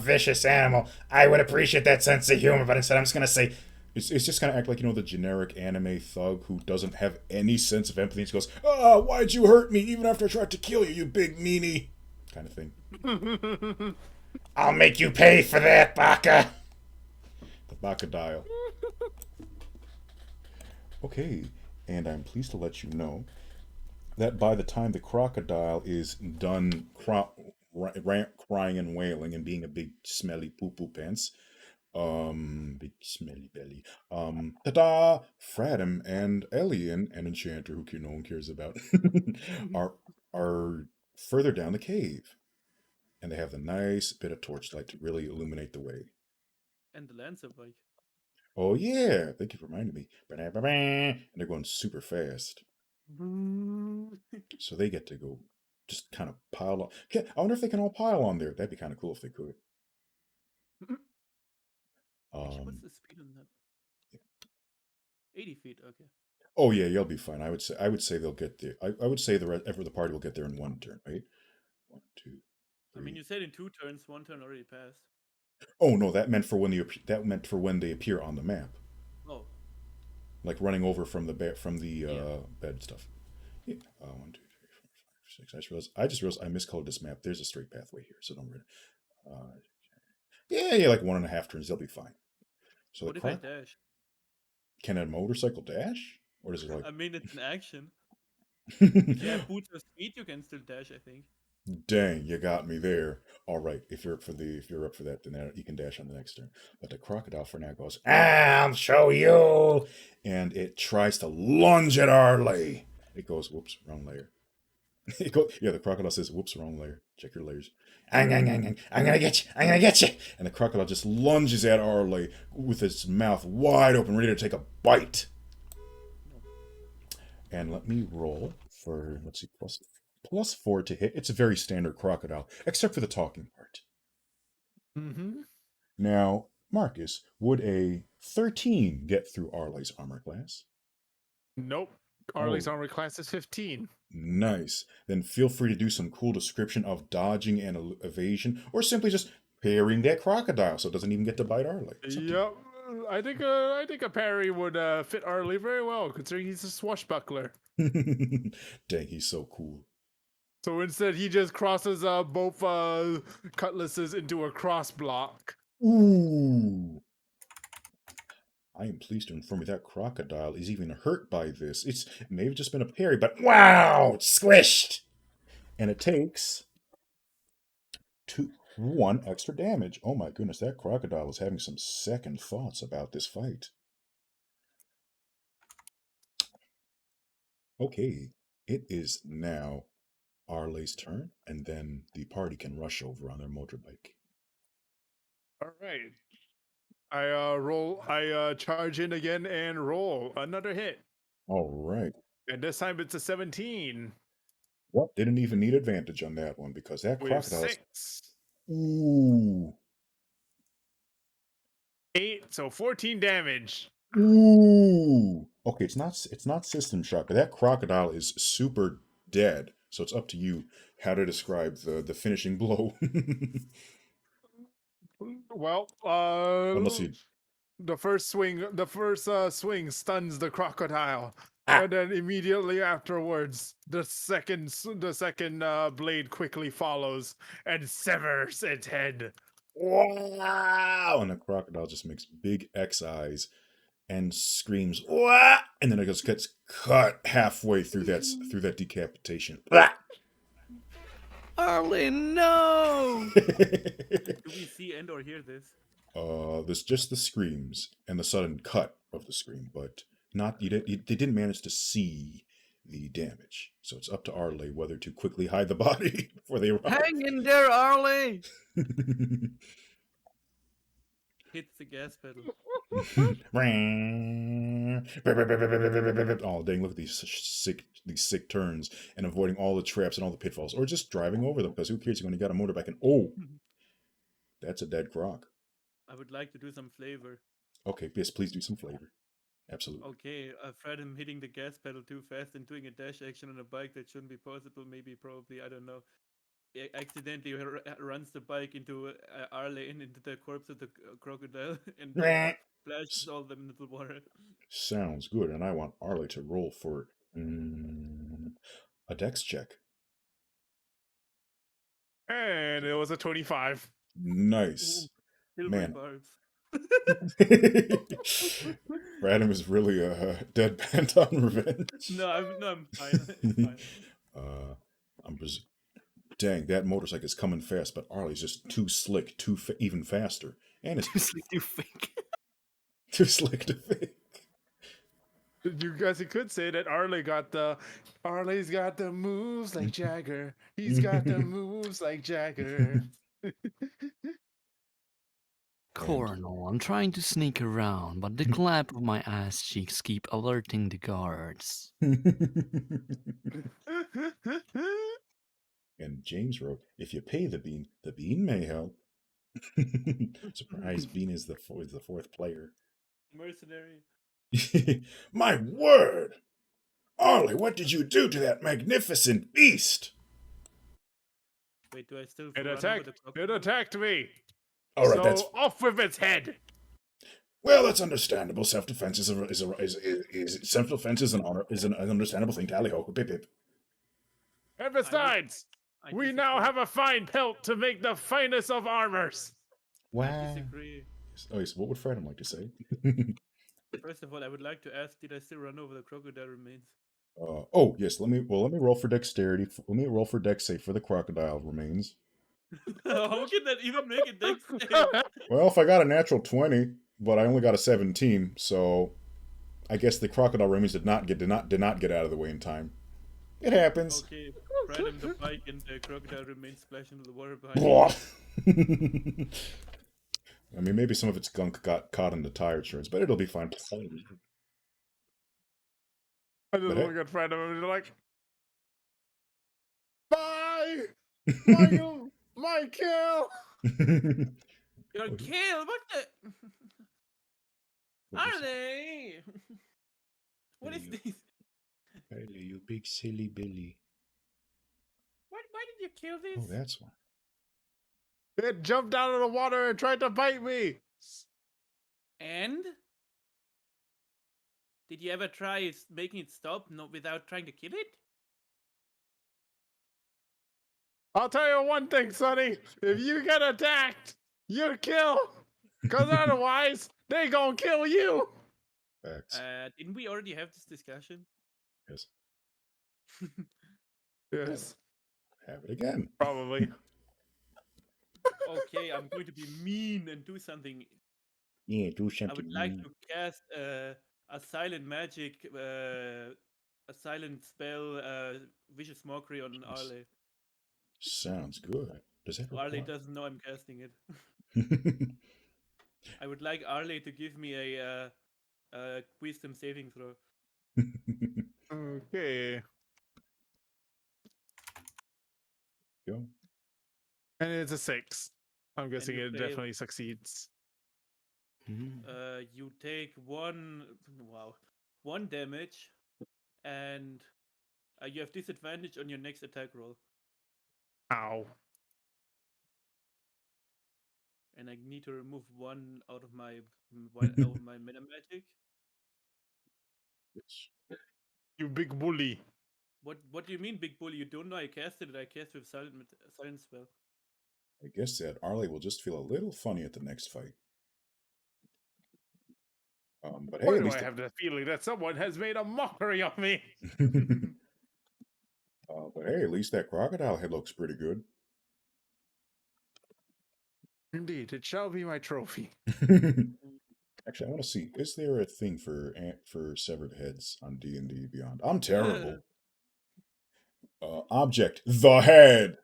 vicious animal, I would appreciate that sense of humor, but instead I'm just gonna say, it's just gonna act like, the generic anime thug who doesn't have any sense of empathy. He just goes, why'd you hurt me even after I tried to kill you, you big meanie? Kind of thing. I'll make you pay for that, Baka! The Baka-dial. Okay, and I'm pleased to let you know that by the time the crocodile is done crying and wailing and being a big smelly poo-poo pants, big smelly belly, ta-da! Fradim and Elian, an enchanter who no one cares about, are further down the cave. And they have the nice bit of torchlight to really illuminate the way. And the Lancer bike. Oh yeah, thank you for reminding me. And they're going super fast. So they get to go just kind of pile on. I wonder if they can all pile on there. That'd be kind of cool if they could. What's the speed on that? 80 feet, okay. Oh yeah, you'll be fine. I would say they'll get there. I would say the party will get there in one turn, right? 1, 2, 3. I mean, you said in 2 turns, 1 turn already passed. Oh no, that meant for when they appear on the map. Oh. Like running over from the bed stuff. Yeah. 1, 2, 3, 4, 5, 6. I just realized I miscolored this map. There's a straight pathway here, so don't worry. Yeah, like 1.5 turns, they'll be fine. So what if I dash? Can a motorcycle dash? Or does it like? I mean, it's an action. If you have boots of speed, you can still dash, I think. Dang, you got me there. All right, if you're up for that, then you can dash on the next turn. But the crocodile for now goes, I'll show you, and it tries to lunge at Arley. It goes, whoops, wrong layer. The crocodile says, whoops, wrong layer. Check your layers. I'm gonna get you. And the crocodile just lunges at Arley with its mouth wide open, ready to take a bite. And let me roll for, let's see, plus 4 to hit. It's a very standard crocodile, except for the talking part. Mm-hmm. Now, Marcus, would a 13 get through Arley's armor class? Nope. Arley's armor class is 15. Nice. Then feel free to do some cool description of dodging and evasion, or simply just parrying that crocodile so it doesn't even get to bite Arley. Yep. I think a parry would fit Arlie very well, considering he's a swashbuckler. Dang, he's so cool. So instead, he just crosses both cutlasses into a cross block. Ooh. I am pleased to inform you that crocodile is even hurt by this. It may have just been a parry, but wow, squished! And it takes 1 extra damage. Oh my goodness, that crocodile is having some second thoughts about this fight. Okay, it is now Arley's turn, and then the party can rush over on their motorbike. All right. I roll. I charge in again and roll another hit. All right. And this time it's a 17 Well, didn't even need advantage on that one because that with crocodile. 6, Ooh. 8, so 14 damage. Ooh. Okay, it's not system shock, but that crocodile is super dead. So it's up to you how to describe the finishing blow. Well, Unless you the first swing stuns the crocodile, Ah. and then immediately afterwards, the second blade quickly follows and severs its head. Wow! And the crocodile just makes big X eyes and screams, "Wah!" And then it just gets cut halfway through that decapitation. Arlie, no! Do we see and or hear this? There's just the screams and the sudden cut of the scream, but not they didn't manage to see the damage. So it's up to Arley whether to quickly hide the body before they arrive. Hang in there, Arlie! Hits the gas pedal. Oh dang! Look at these sick turns and avoiding all the traps and all the pitfalls, or just driving over them. Because who cares when you got a motorbike? And oh, that's a dead croc. I would like to do some flavor. Okay, yes, please do some flavor. Absolutely. Okay, Fred, I'm hitting the gas pedal too fast and doing a dash action on a bike that shouldn't be possible. Maybe, probably, I don't know. Accidentally runs the bike into Arley and into the corpse of the crocodile and splashes all them into the water. Sounds good, and I want Arley to roll for a dex check. And it was a 25. Nice. Silvery Man. barbs. Radham is really a dead bent on revenge. No, I'm fine. It's fine. Dang, that motorcycle is coming fast, but Arley's just too slick, even faster, and it's Too slick to fake. too slick to fake. You guys could say that Arley's got the moves like Jagger. He's got the moves like Jagger. Coronel, I'm trying to sneak around, but the clap of my ass cheeks keep alerting the guards. And James wrote, "If you pay the bean may help." Surprise! Bean is the fourth player. Mercenary. My word, Arley, what did you do to that magnificent beast? Wait, do I still It run over attacked. the It crocodile? attacked me. All right, So that's off with its head. well, that's understandable. Self-defense is self-defense is an understandable thing. Tally ho, pip pip. And besides, I we now disagree. have a fine pelt to make the finest of armors. I Wow. disagree. Oh, yes. What would Fredham like to say? First of all, I would like to ask, did I still run over the crocodile remains? Oh yes. Let me roll for dexterity. Let me roll for dex save for the crocodile remains. How can that even make a dex save? Well, if I got a natural 20, but I only got a 17, so I guess the crocodile remains did not get out of the way in time. It happens. Okay, Fred and the bike and the crocodile remains splash into the water behind Blah. me. I mean, maybe some of its gunk got caught in the tire treads, but it'll be fine. I just But hey. look at Fred and I'm like, bye, Michael, Michael. You're killed. What the? Are they? What is you- this? You big silly Billy. Why did you kill this? Oh, that's one. It jumped out of the water and tried to bite me. And did you ever try making it stop without trying to kill it? I'll tell you one thing, Sonny. If you get attacked, you kill. Because otherwise, they gonna kill you. Facts. Didn't we already have this discussion? Yes. Yes, Have it again. probably. Okay, I'm going to be mean and do something. Yeah, do I would something. like to cast a silent magic, a silent spell, vicious mockery on Yes. Arle. Sounds good. Does that So Arle require? doesn't know I'm casting it. I would like Arle to give me a wisdom saving throw. Okay. Go. And it's a 6. I'm guessing you it fail. definitely succeeds. You take one damage, and you have disadvantage on your next attack roll. Ow. And I need to remove one out of my meta magic. Yes. You big bully. What do you mean, big bully? You don't know I casted it. I cast with silent spell. I guess that Arlie will just feel a little funny at the next fight. But hey, Why at do least. I have the feeling that someone has made a mockery of me? But hey, at least that crocodile head looks pretty good. Indeed, it shall be my trophy. Actually, I want to see. Is there a thing for severed heads on D&D Beyond? I'm terrible. Object: the head.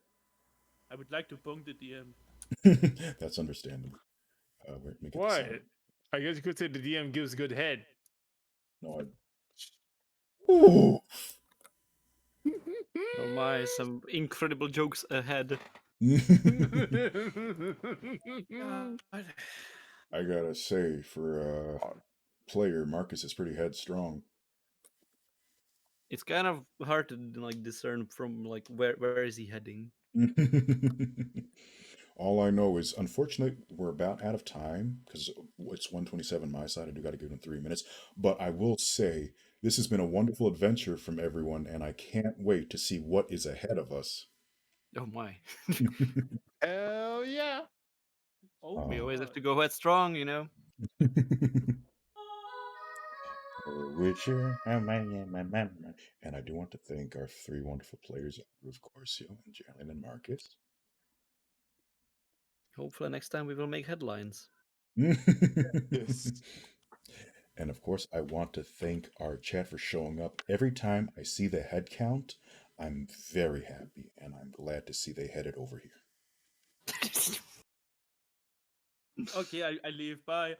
I would like to bunk the DM. That's understandable. Let me get What? this. I guess you could say the DM gives good head. No. Ooh. Oh my, some incredible jokes ahead. I gotta say, for player, Marcus is pretty headstrong. It's kind of hard to like discern from like where is he heading. All I know is, unfortunately, we're about out of time because it's 1:27 my side. I do got to give them 3 minutes. But I will say, this has been a wonderful adventure from everyone, and I can't wait to see what is ahead of us. Oh my. Hell yeah. Oh, We Uh, always have to go headstrong, you know. Witcher, and I do want to thank our three wonderful players, of course, and Jalen and Marcus. Hopefully next time we will make headlines. Yes. And of course, I want to thank our chat for showing up. Every time I see the head count, I'm very happy, and I'm glad to see they headed over here. okay, I leave. Bye.